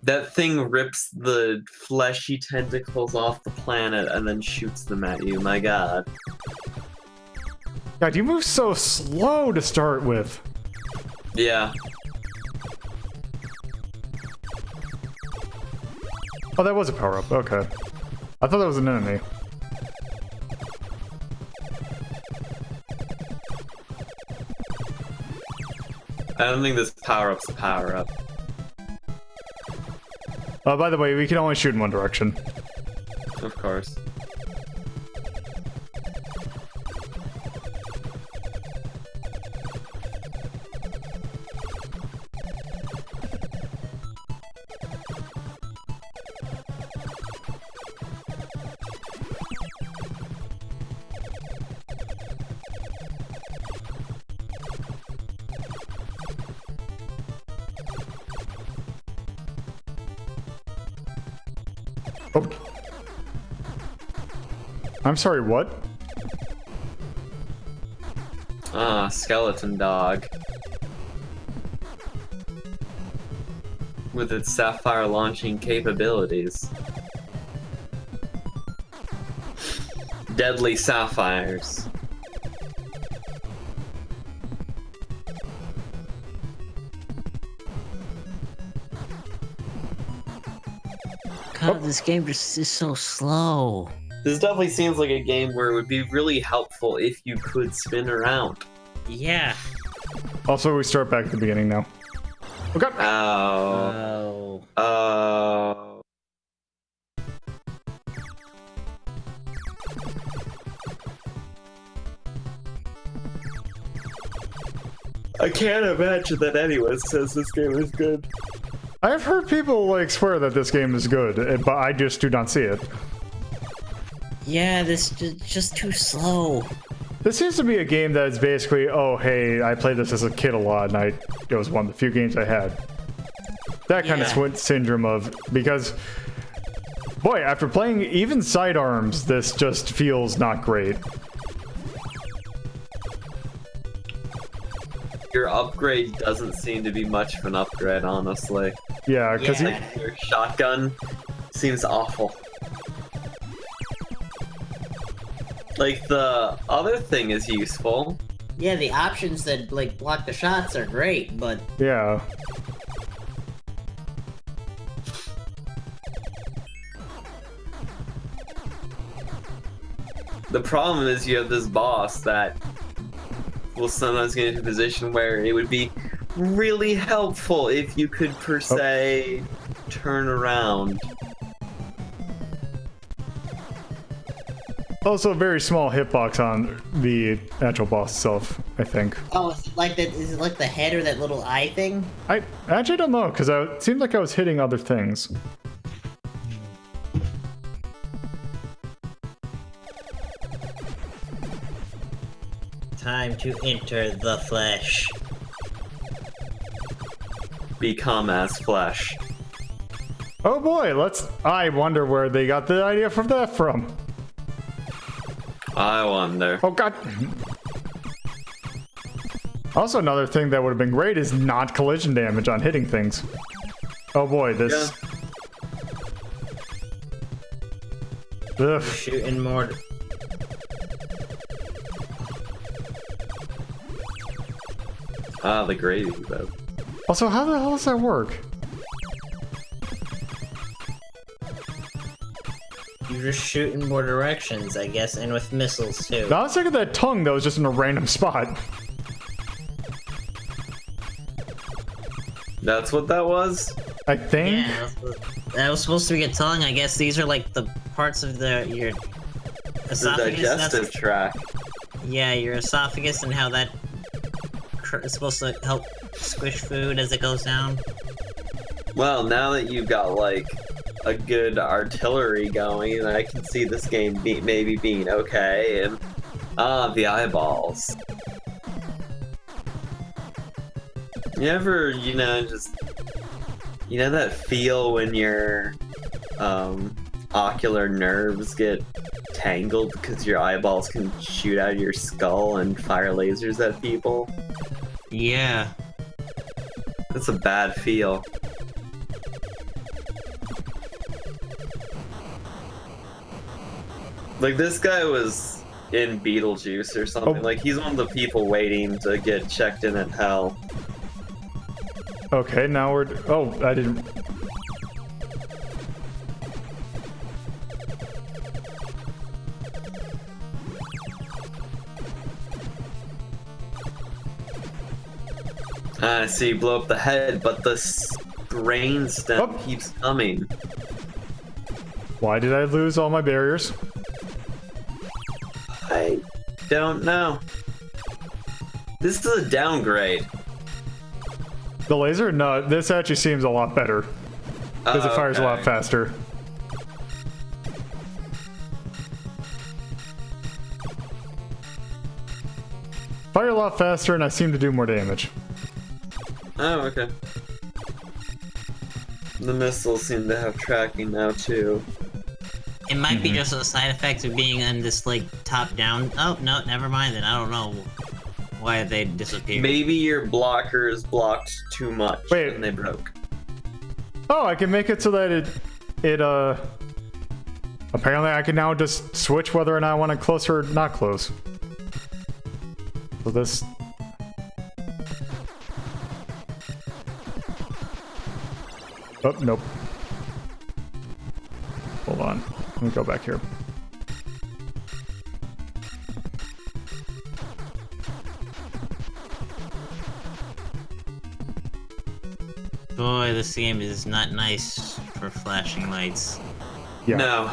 That thing rips the fleshy tentacles off the planet and then shoots them at you. My God. God, you move so slow to start with. Yeah. Oh, that was a power-up. Okay. I thought that was an enemy. I don't think this power-up's a power-up. By the way, we can only shoot in one direction. Of course. Oh. I'm sorry, what? Ah, skeleton dog. with its sapphire launching capabilities. Deadly sapphires. God, this game just is so slow. This definitely seems like a game where it would be really helpful if you could spin around. Yeah. Also, we start back at the beginning now. Okay. Oh. Oh. Oh. I can't imagine that anyone says this game is good. I've heard people like swear that this game is good, but I just do not see it. Yeah, this is just too slow. This seems to be a game that is basically, oh hey, I played this as a kid a lot, and it was one of the few games I had. That kind of syndrome of, because, boy, after playing even Sidearms, this just feels not great. Your upgrade doesn't seem to be much of an upgrade, honestly. Yeah, because Yeah. Your shotgun seems awful. Like, the other thing is useful. Yeah, the options that like block the shots are great, but yeah. The problem is you have this boss that will sometimes get into a position where it would be really helpful if you could, per se, turn around. Also, a very small hitbox on the actual boss itself, I think. oh, is it like that? Is it like the head or that little eye thing? I actually don't know, because it seemed like I was hitting other things. Time to enter the flesh. Become as flesh. Oh boy, I wonder where they got the idea for that from. I wonder. Oh god. Also, another thing that would have been great is not collision damage on hitting things. Oh boy, this... Ugh. Shooting more. Ah, the gravy, though. Also, how the hell does that work? You're just shooting more directions, I guess, and with missiles too. I was thinking that tongue that was just in a random spot. That's what that was? I think? Yeah, that was supposed to be a tongue. I guess these are like the parts of your The esophagus. digestive tract. Yeah, your esophagus and how that is supposed to help squish food as it goes down. Well, now that you've got, like, a good artillery going, I can see this game maybe being okay, and... Ah, the eyeballs. You ever, just... You know that feel when your, ocular nerves get tangled because your eyeballs can shoot out of your skull and fire lasers at people? Yeah. That's a bad feel. Like, this guy was in Beetlejuice or something. Oh. Like, he's one of the people waiting to get checked in at hell. Okay, now we're... Oh, I didn't... Ah, so you blow up the head, but the brain stem Oh. keeps coming. Why did I lose all my barriers? I don't know. This is a downgrade. The laser? No, this actually seems a lot better. Because it fires a lot Okay. faster. Fire a lot faster and I seem to do more damage. Oh, okay. The missiles seem to have tracking now, too. It might be just a side effect of being on this, like, top-down... Oh, no, never mind then. I don't know why they disappeared. Maybe your blockers blocked too much Wait. and they broke. Oh, I can make it so that it apparently I can now just switch whether or not I want it close or not close. So this. Oh, nope. Hold on. Let me go back here. Boy, this game is not nice for flashing lights. Yeah. No.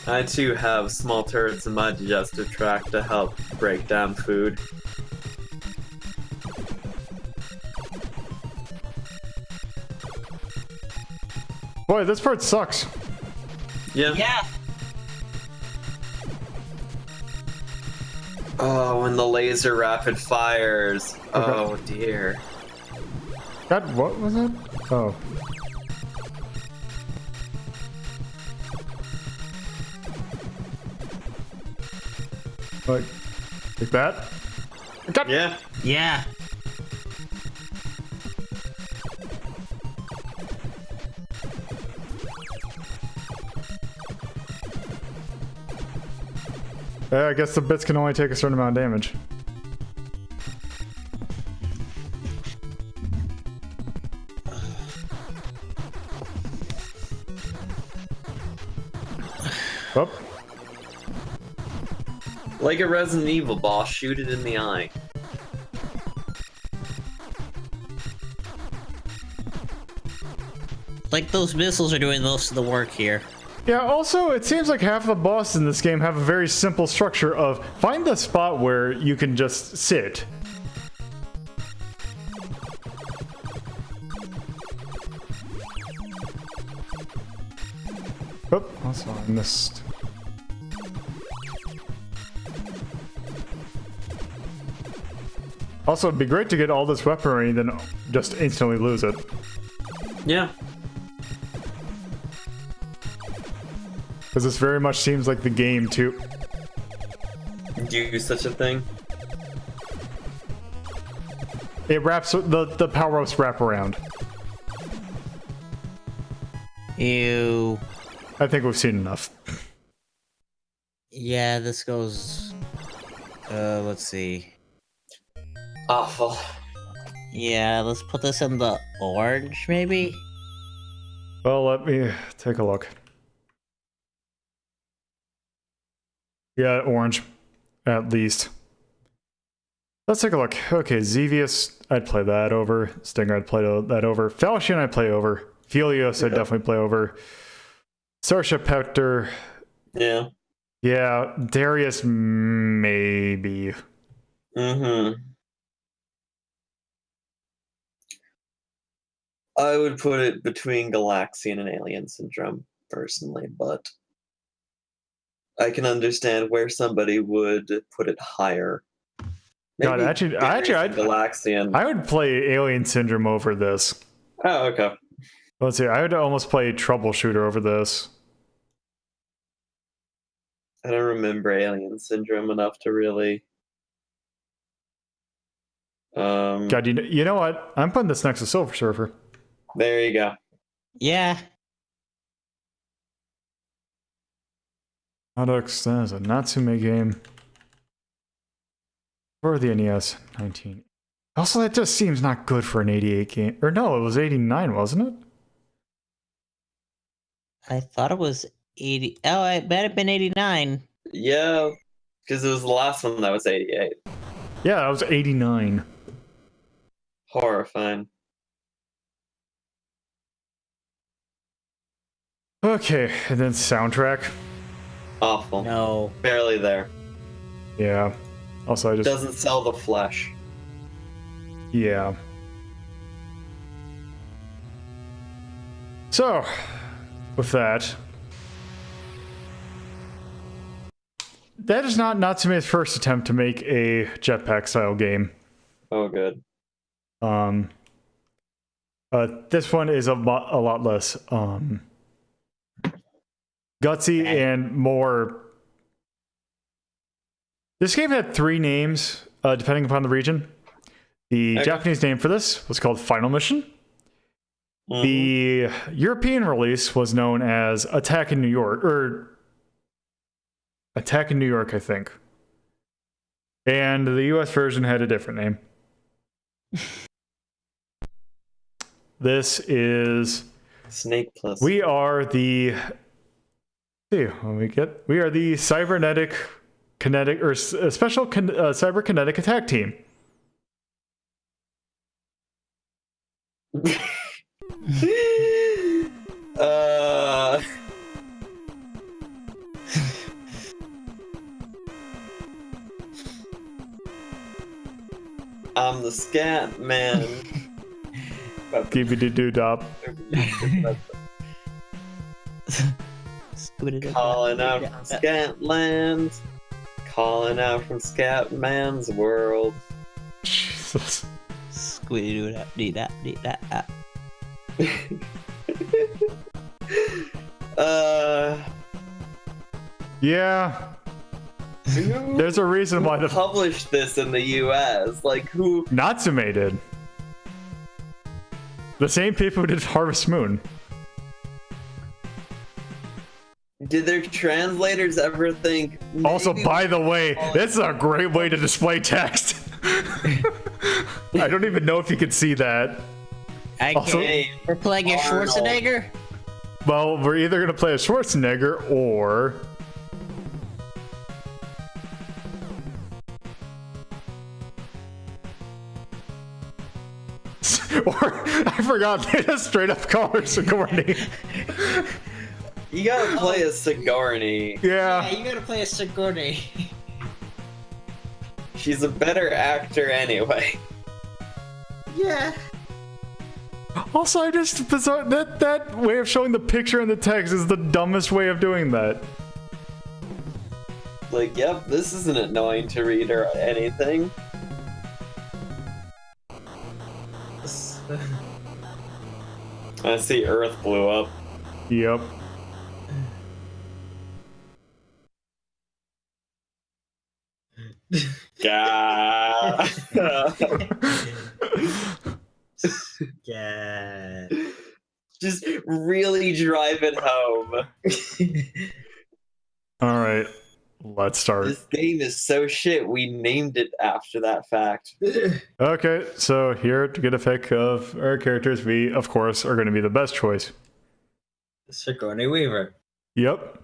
I too have small turrets in my digestive tract to help break down food. Boy, this part sucks. Yeah. Yeah. Oh, when the laser rapid fires. Oh dear. That what was it? Oh. Like that? Yeah. Yeah. Yeah, I guess the bits can only take a certain amount of damage. Oh. Like a Resident Evil boss, shoot it in the eye. Like those missiles are doing most of the work here. Yeah, also, it seems like half the bosses in this game have a very simple structure of find the spot where you can just sit. Oh, also I missed. Also, it'd be great to get all this weaponry and then just instantly lose it. Yeah. Because this very much seems like the game to... Do such a thing? It wraps... The power-ups wrap around. Ew. I think we've seen enough. Yeah, this goes... let's see. Awful. Yeah, let's put this in the orange, maybe? Well, let me take a look. Yeah, orange. At least. Let's take a look. Okay, Xevious, I'd play that over. Stinger, I'd play that over. Falchion, I'd play over. Phelios, I'd definitely play over. Starship Hector. Yeah. Yeah, Darius, maybe. Mm-hmm. I would put it between Galaxian and Alien Syndrome, personally, but I can understand where somebody would put it higher. God, Maybe actually, Darius and Galaxian. I would play Alien Syndrome over this. Oh, okay. Let's see, I would almost play Troubleshooter over this. I don't remember Alien Syndrome enough to really. God, you know what? I'm putting this next to Silver Surfer. There you go. Yeah. Abadox, that is a Natsume game. For the NES, 19. Also, that just seems not good for an 88 game. Or no, it was 89, wasn't it? I thought it was 80. Oh, it might have been 89. Yeah, because it was the last one that was 88. Yeah, that was 89. Horrifying. Okay, and then soundtrack. Awful. No. Barely there. Yeah. Also, I just... Doesn't sell the flesh. Yeah. So, with that... that is not Natsume's first attempt to make a jetpack style game. Oh, good. This one is a lot less gutsy and more. This game had 3 names depending upon the region. The Japanese name for this was called Final Mission. Mm-hmm. The European release was known as Attack in New York, I think. And the US version had a different name. This is Snake Plus. We are the cybernetic kinetic or special cyberkinetic attack team. I'm the Scat Man. Gibbity-doo-dop. Calling out from Scatland. Calling out from Scatman's world. Jesus. Squiddy-doo-dap-dee-dap-dee-dap. Yeah. There's a reason why published this in the US. Like, who? Natsume did. The same people who did Harvest Moon. Did their translators ever think? Also, by the way, this is a great way to display text. I don't even know if you can see that. We're playing a Schwarzenegger? Well, we're either going to play a Schwarzenegger or... or, I forgot, they just straight up call her Sigourney. You gotta play a Sigourney. Yeah, you gotta play a Sigourney. She's a better actor anyway. Yeah. Also, I just bizarre that way of showing the picture and the text is the dumbest way of doing that. Like, yep, this isn't annoying to read or anything. I see Earth blew up. Yep. God. Yeah. Just really drive it home. All right, let's start. This game is so shit, we named it after that fact. Okay, so here to get a pick of our characters, we, of course, are going to be the best choice. Sigourney Weaver. Yep.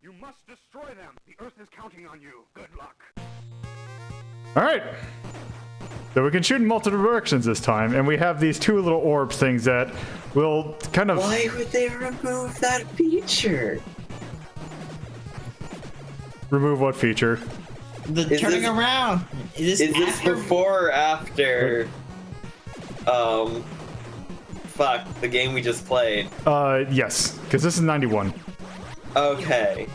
You must destroy them. The Earth is counting on you. Good luck. All right. So we can shoot in multiple directions this time, and we have these 2 little orb things that will kind of... Why would they remove that feature? Remove what feature? The turning around. Is this before or after? Fuck, the game we just played. Yes, because this is 91. Okay.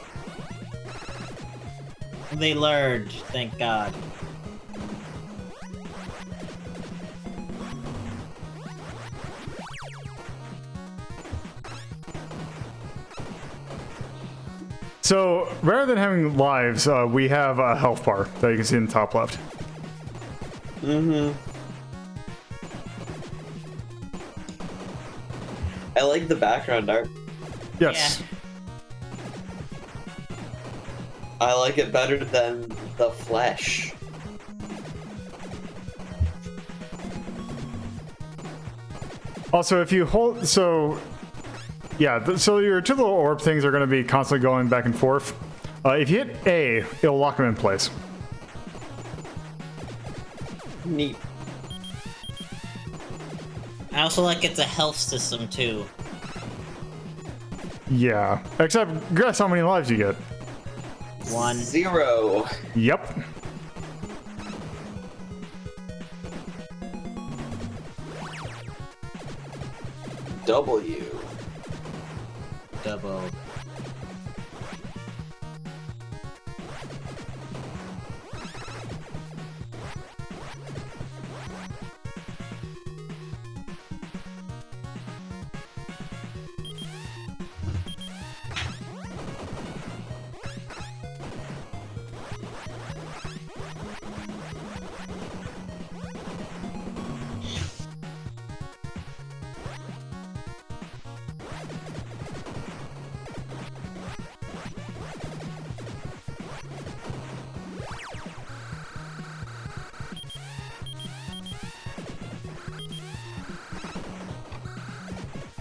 They learned, thank God. So, rather than having lives, we have a health bar that you can see in the top left. Mm-hmm. I like the background art. Yes. Yeah. I like it better than the flesh. Also, if you hold... So... Yeah, so your 2 little orb things are going to be constantly going back and forth. If you hit A, it'll lock them in place. Neat. I also like it's a health system too. Yeah. Except, guess how many lives you get? 1. 0. Yep. W. Double.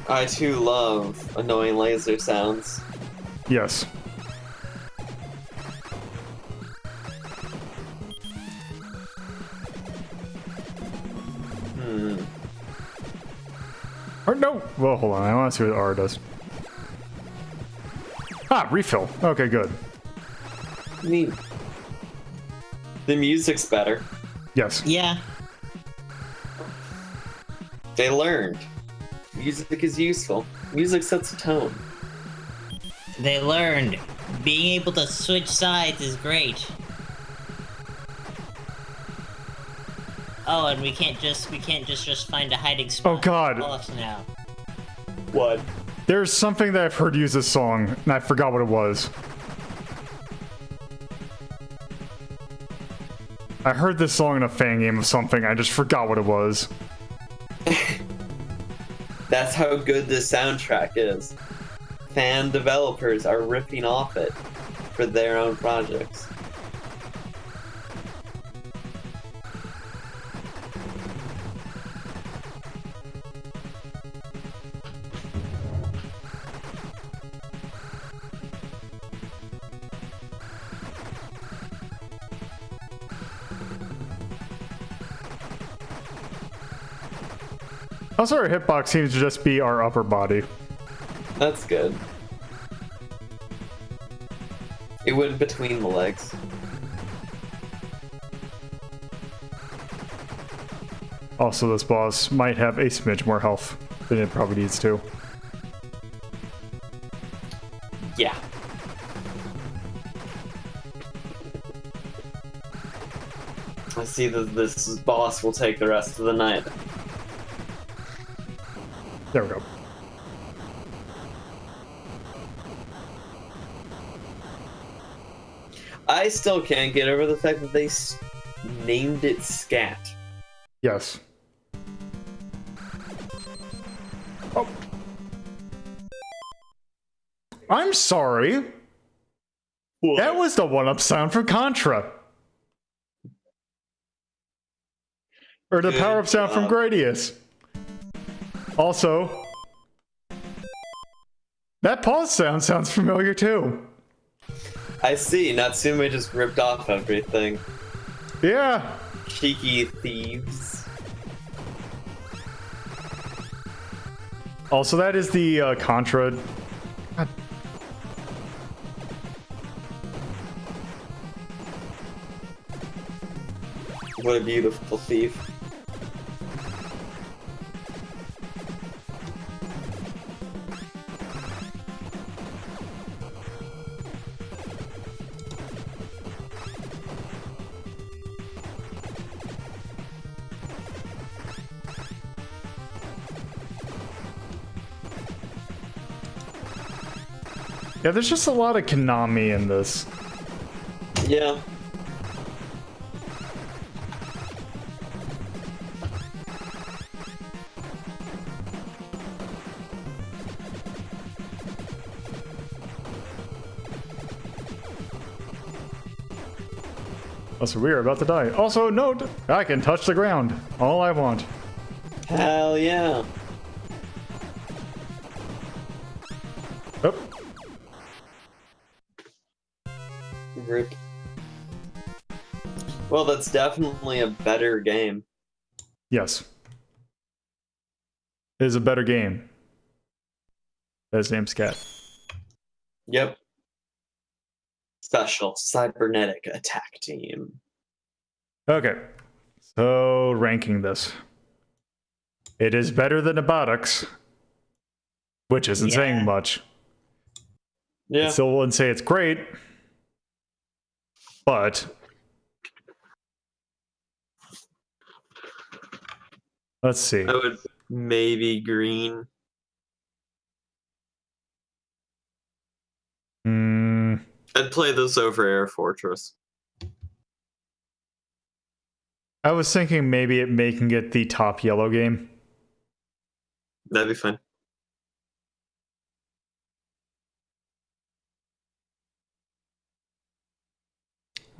I too love annoying laser sounds. Yes. Or no. Well, hold on. I want to see what R does. Ah, refill. Okay, good. Neat. The music's better. Yes. Yeah. They learned. Music is useful. Music sets a tone. They learned. Being able to switch sides is great. Oh, and we can't just find a hiding spot. Oh, God. Off now. What? There's something that I've heard use this song, and I forgot what it was. I heard this song in a fan game of something, I just forgot what it was. That's how good this soundtrack is. Fan developers are ripping off it for their own projects. Also, our hitbox seems to just be our upper body. That's good. It went between the legs. Also, this boss might have a smidge more health than it probably needs to. Yeah. I see that this boss will take the rest of the night. There we go. I still can't get over the fact that they named it S.C.A.T. Yes. Oh. I'm sorry. What? That was the one-up sound from Contra. Or the Good power-up sound from job. Gradius. Also, that pause sound sounds familiar too. I see, Natsume just ripped off everything. Yeah. Cheeky thieves. Also, that is the Contra. God. What a beautiful thief. Yeah, there's just a lot of Konami in this. Yeah. Also, we are about to die. Also, note, I can touch the ground. All I want. Hell yeah. Oh. Rip. Well, that's definitely a better game. Yes. It is a better game. That's named S.C.A.T. Yep. Special cybernetic attack team. Okay. So, ranking this. It is better than Abadox, which isn't saying much. Yeah. I still wouldn't say it's great, but let's see. I would maybe green. I'd play this over Air Fortress. I was thinking maybe it making it the top yellow game. That'd be fun.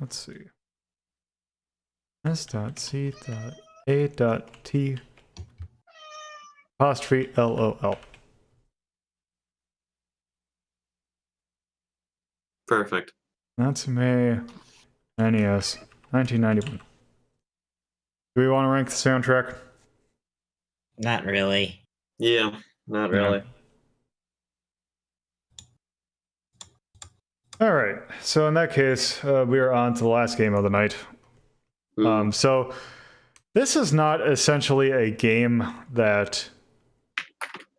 Let's see. S.C.A.T. apostrophe LOL. Perfect. Natsume NES 1991. Do we want to rank the soundtrack? Not really. Yeah, not really. All right. So in that case, we are on to the last game of the night. Ooh. So this is not essentially a game that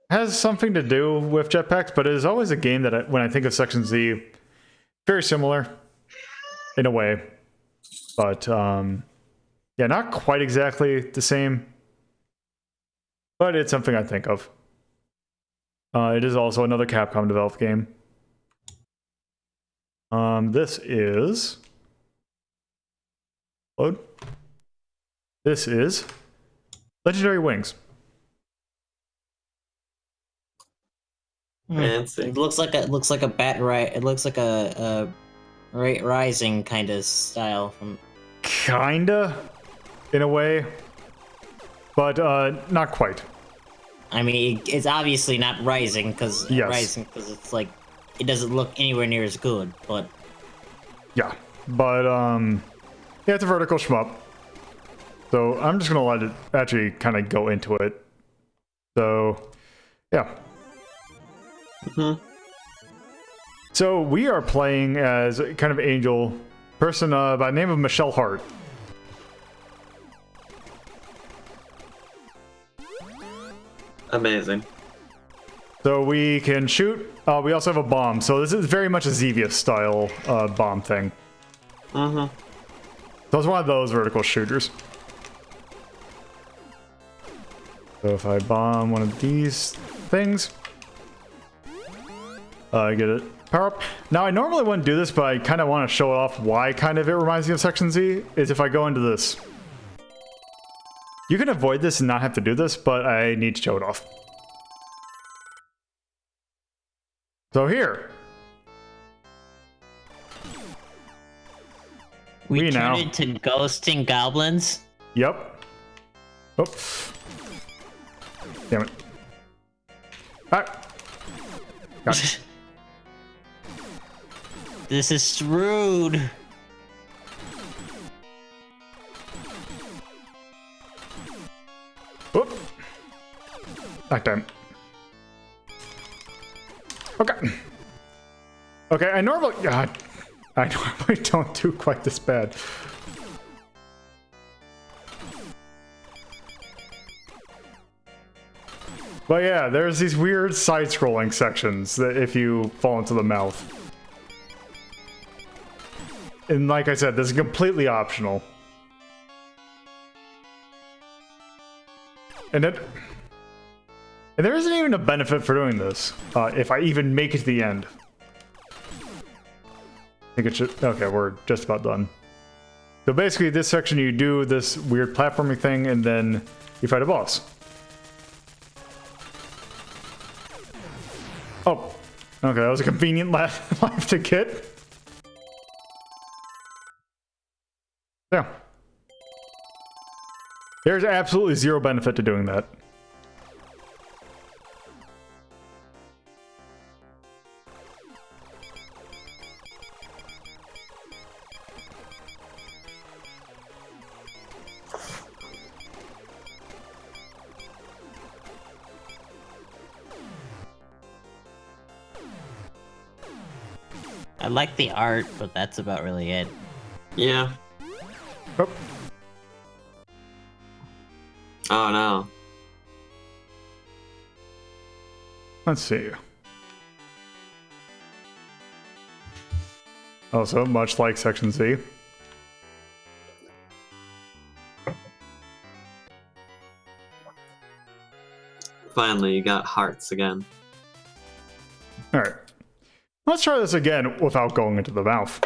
has something to do with jetpacks, but it is always a game that when I think of Section Z, very similar in a way, but yeah, not quite exactly the same, but it's something I think of. It is also another Capcom developed game. This is load. This is Legendary Wings. Fancy. It looks like a bat right. It looks like a rising kind of style from. Kinda, in a way, but not quite. I mean, it's obviously not rising because Yes. it's like it doesn't look anywhere near as good. But Yeah, but yeah, it's a vertical shmup. So I'm just gonna let it actually kind of go into it. So, yeah. So we are playing as a kind of angel person by the name of Michelle Hart. Amazing. So we can shoot. We also have a bomb. So this is very much a Xevious style bomb thing. So it's one of those vertical shooters. So if I bomb one of these things, I get it. Power up. Now I normally wouldn't do this, but I kind of want to show off why kind of it reminds me of Section Z, is if I go into this. You can avoid this and not have to do this, but I need to show it off. So here. we We turn now. into ghosting goblins. Yep. Oops. Damn it. Alright. Got it. This is rude. Whoop. Damn. Okay. Okay, I normally don't do quite this bad. But yeah, there's these weird side-scrolling sections that if you fall into the mouth. And like I said, this is completely optional. And there isn't even a benefit for doing this, if I even make it to the end. I think it should... Okay, we're just about done. So basically, this section you do this weird platforming thing, and then you fight a boss. Oh, okay, that was a convenient life to get. Yeah. There's absolutely zero benefit to doing that. I like the art, but that's about really it. Yeah. Oh. Oh no. Let's see. Also, much like Section Z. Finally, you got hearts again. Alright. Let's try this again without going into the mouth.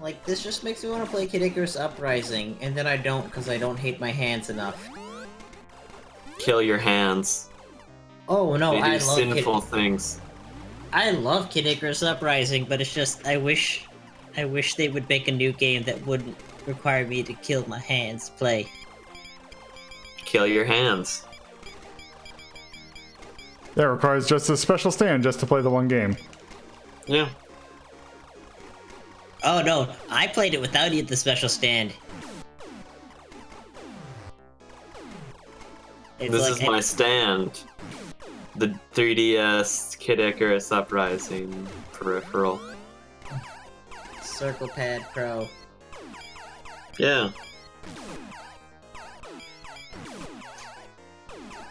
Like, this just makes me want to play Kid Icarus Uprising, and then I don't because I don't hate my hands enough. Kill your hands. Oh no, They do I love sinful things. I love Kid Icarus Uprising, but it's just I wish they would make a new game that wouldn't require me to kill my hands to play. Kill your hands. That requires just a special stand just to play the one game. Yeah. Oh no, I played it without the special stand. It's This like is my stand. The 3DS Kid Icarus Uprising peripheral. Circle Pad Pro. Yeah.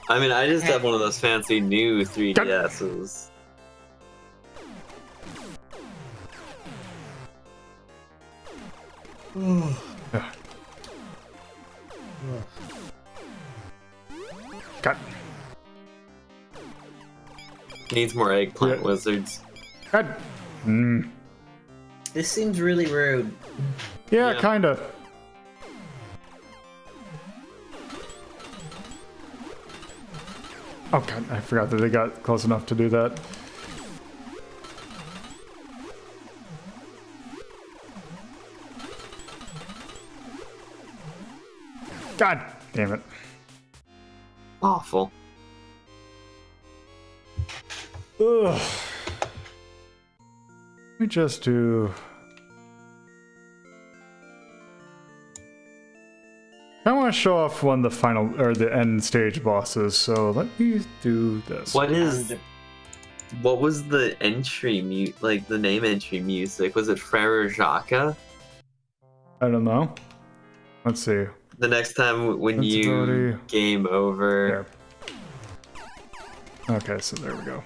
I mean, I just have one of those fancy new 3DSs. Got. Needs more eggplant Yeah. wizards. God. This seems really rude. Yeah, Yeah. kinda. Oh god, I forgot that they got close enough to do that. God damn it. Awful. Ugh. Let me just do... I want to show off one of the final, or the end stage bosses, so let me do this. What was the entry like the name entry music? Was it Frere Jacques? I don't know. Let's see. The next time when you Sensibility. game over. There. Okay, so there we go.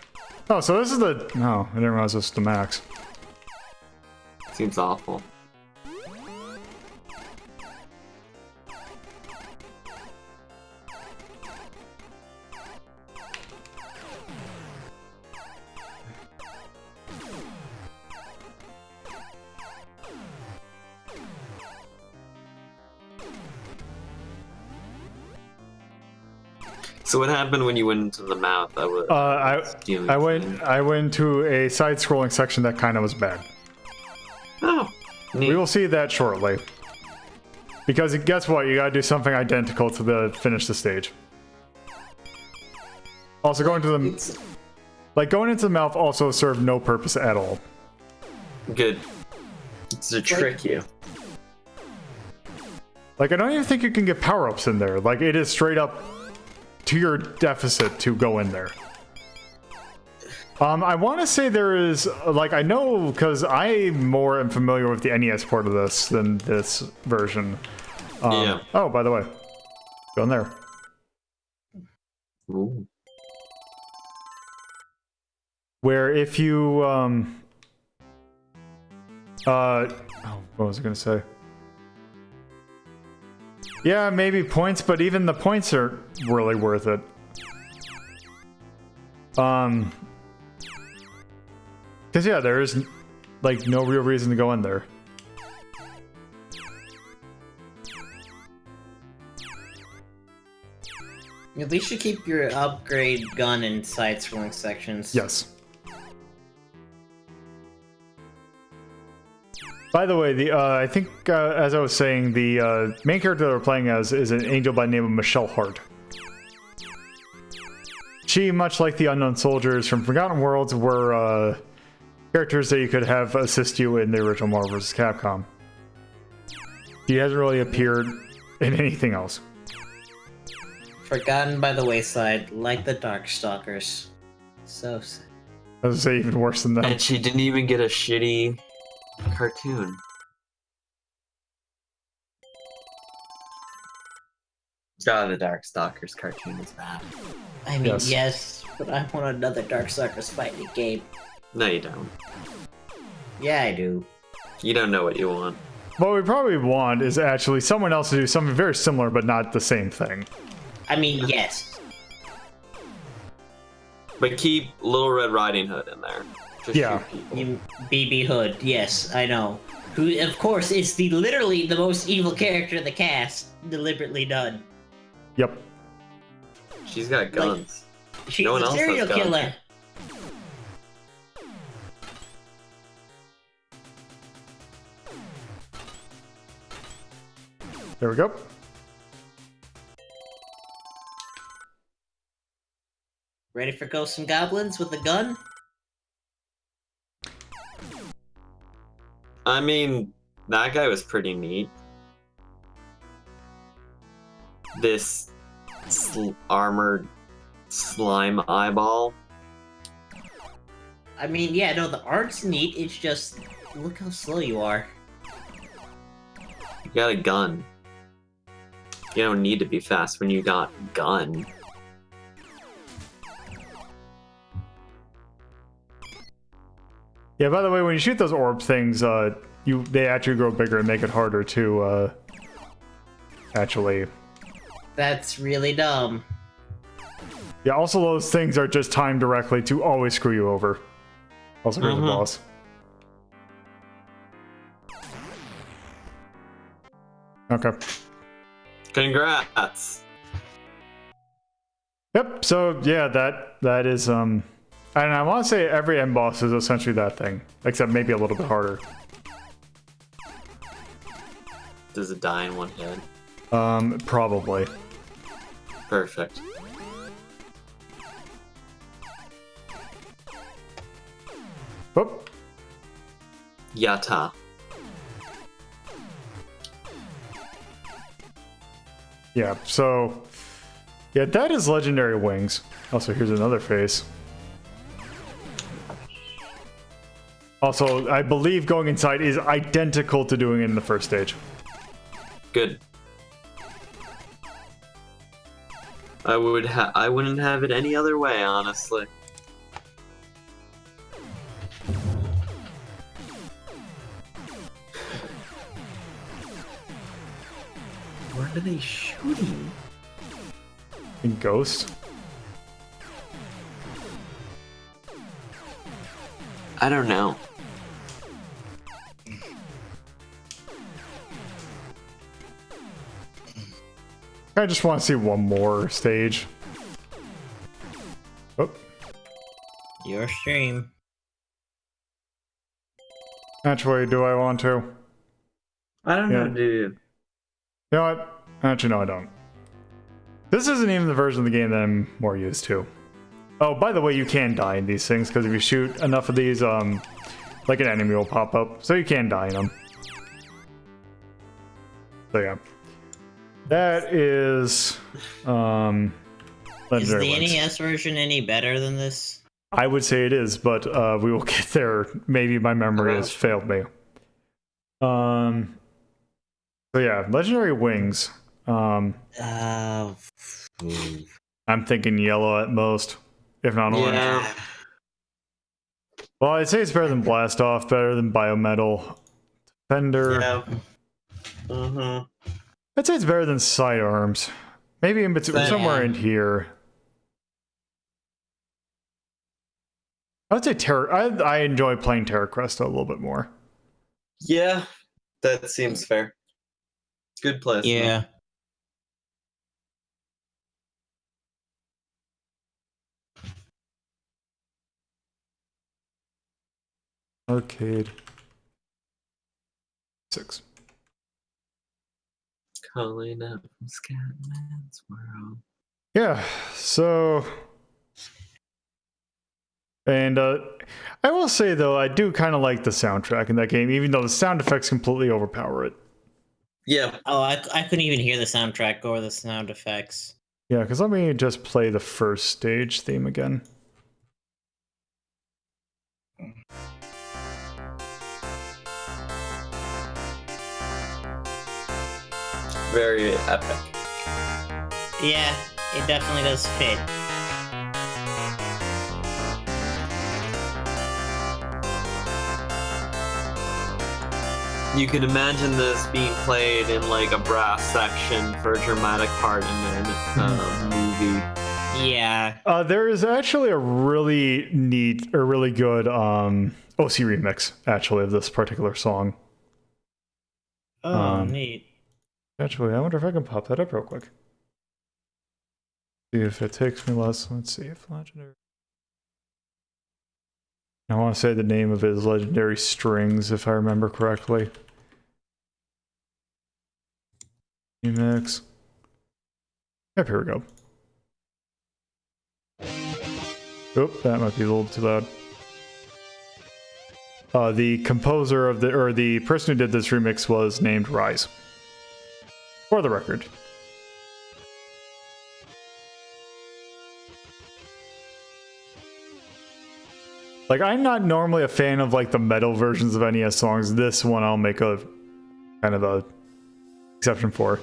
Oh, so this is the... No, I didn't realize this was the max. Seems awful. So what happened when you went into the mouth? I went to a side-scrolling section that kind of was bad. Oh, neat. We will see that shortly. Because guess what? You gotta do something identical to finish the stage. Also, going into the mouth also served no purpose at all. Good. It's to trick you. Like, I don't even think you can get power-ups in there. Like, it is straight up to your deficit to go in there. I want to say there is, like, I know, because I more am familiar with the NES part of this than this version. Yeah. Oh, by the way, go in there. Ooh. Where if you, what was I gonna say? Yeah, maybe points, but even the points are really worth it. Because yeah, there is, like, no real reason to go in there. At least you keep your upgrade gun in side-scrolling sections. Yes. By the way, I think, as I was saying, the main character that we're playing as is an angel by the name of Michelle Hart. She, much like the Unknown Soldiers from Forgotten Worlds, were characters that you could have assist you in the original Marvel vs. Capcom. She hasn't really appeared in anything else. Forgotten by the wayside, like the Darkstalkers. So sad. I was gonna say even worse than that. And she didn't even get a shitty cartoon. God, the Darkstalkers cartoon is bad. I mean, Yes. yes, but I want another Darkstalkers fighting game. No, you don't. Yeah, I do. You don't know what you want. What we probably want is actually someone else to do something very similar, but not the same thing. I mean, yes. But keep Little Red Riding Hood in there. Just Yeah. shoot people. You, BB Hood, yes, I know. Who, of course, is literally the most evil character in the cast, deliberately done. Yep. She's got guns. She's No one a else has serial guns. killer. There we go. Ready for ghosts and goblins with a gun? I mean, that guy was pretty neat. This armored slime eyeball. I mean, yeah, no, the art's neat. It's just, look how slow you are. You got a gun. You don't need to be fast when you got gun. Yeah, by the way, when you shoot those orb things, they actually grow bigger and make it harder to actually. That's really dumb. Yeah, also those things are just timed directly to always screw you over. Also here's the boss. Okay. Congrats. Yep, so yeah, that is and I want to say every end boss is essentially that thing, except maybe a little bit harder. Does it die in one hit? Probably. Perfect. Whoop. Yata. Yeah, so yeah, that is legendary wings. Also, here's another face. Also, I believe going inside is identical to doing it in the first stage. Good. I wouldn't have it any other way, honestly. Where are they shooting? In Ghost? I don't know. I just want to see one more stage. Oh, Your stream. actually, do I want to? I don't Yeah. know, dude. You know what? Actually, no, I don't. This isn't even the version of the game that I'm more used to. Oh, by the way, you can die in these things, because if you shoot enough of these, like an enemy will pop up, so you can die in them. So yeah. That is, Is Legendary the Wings. NES version any better than this? I would say it is, but we will get there. Maybe my memory has failed me. So yeah, Legendary Wings. I'm thinking yellow at most, if not orange. Yeah. Well, I'd say it's better than Blast Off, better than Biometal. Defender. Yeah. Mm-hmm. I'd say it's better than Sidearms. Maybe in between, Same. somewhere in here. I would say I enjoy playing Terra Cresta a little bit more. Yeah, that seems fair. Good placement. Yeah. Arcade 6. Calling up from Scatman's World. Yeah, so. And I will say, though, I do kind of like the soundtrack in that game, even though the sound effects completely overpower it. Yeah. Oh, I couldn't even hear the soundtrack or the sound effects. Yeah, because let me just play the first stage theme again. Very epic. Yeah, it definitely does fit. You can imagine this being played in like a brass section for a dramatic part in a movie. Yeah. There is actually a really neat or really good OC remix, actually, of this particular song. Oh, neat. Actually, I wonder if I can pop that up real quick. See if it takes me less. Let's see if legendary. I want to say the name of his legendary strings, if I remember correctly. Remix. Yep, here we go. Oop, that might be a little too loud. The composer of the person who did this remix was named Rise. For the record. Like, I'm not normally a fan of like the metal versions of NES songs. This one I'll make a kind of a exception for.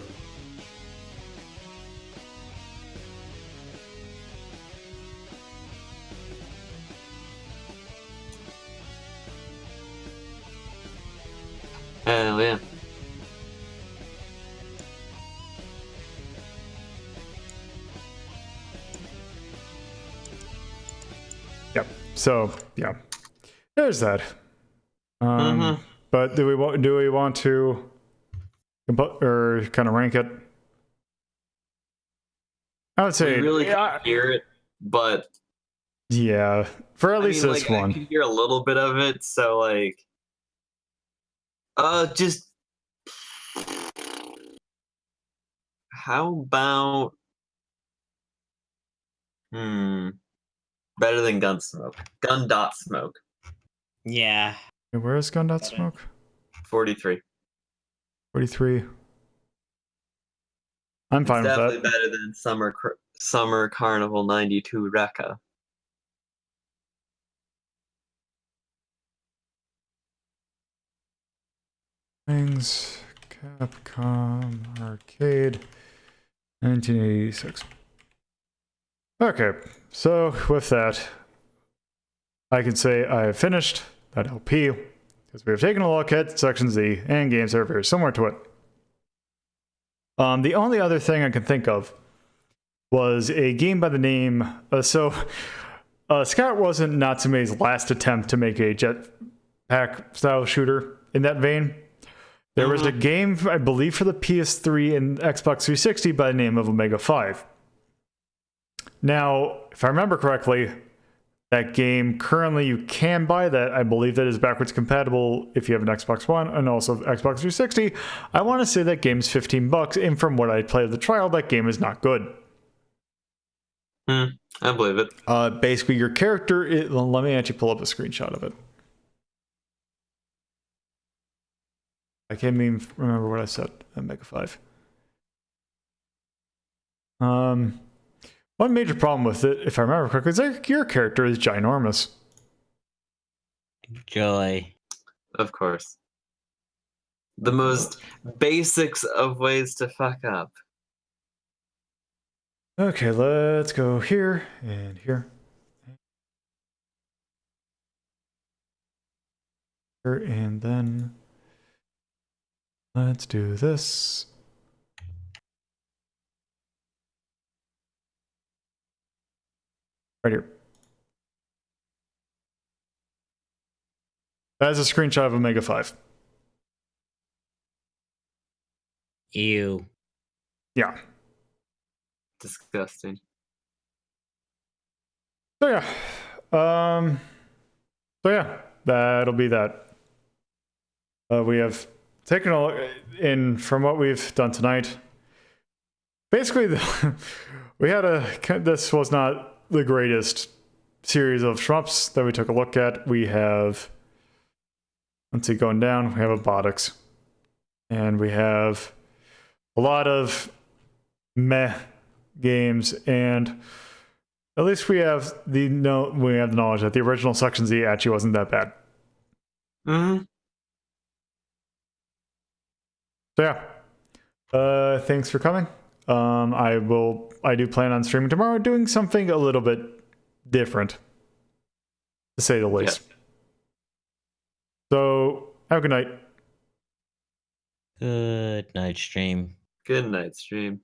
Hell yeah. Yep. So yeah, there's that. But do we want to or kind of rank it? I would say We really can't hear it, but yeah, for at least this like, one. I can hear a little bit of it, so like, just how about better than Gunsmoke? Gun dot smoke. Yeah. Where is Gun Dot Smoke? 43. 43. I'm fine It's with definitely that. better than Summer Carnival 92 Rekka. Things Capcom Arcade 1986. Okay, so with that, I can say I have finished that LP because we have taken a look at Section Z and games that are very similar to it. The only other thing I can think of was a game by the name. S.C.A.T wasn't Natsume's last attempt to make a jetpack style shooter in that vein. There was a game, I believe, for the PS3 and Xbox 360 by the name of Omega 5. Now, if I remember correctly, that game, currently you can buy that. I believe that is backwards compatible if you have an Xbox One and also Xbox 360. I want to say that game's $15, and from what I played the trial, that game is not good. I believe it. Basically, your character let me actually pull up a screenshot of it. I can't even remember what I said at Mega 5. One major problem with it, if I remember correctly, is that your character is ginormous. Joy. Of course. The most basics of ways to fuck up. Okay, let's go here and here. Here, and then let's do this. Right here. That is a screenshot of Omega 5. Ew. Yeah. Disgusting. So yeah, that'll be that. We have taken a look in from what we've done tonight. Basically, this was not the greatest series of shmups that we took a look at. We have, let's see, going down, we have Abadox, and we have a lot of meh games, and at least we have the knowledge that the original Section Z actually wasn't that bad. So yeah, thanks for coming. I do plan on streaming tomorrow, doing something a little bit different, to say the least. Yeah. So have a good night. Good night, stream. Good night, stream.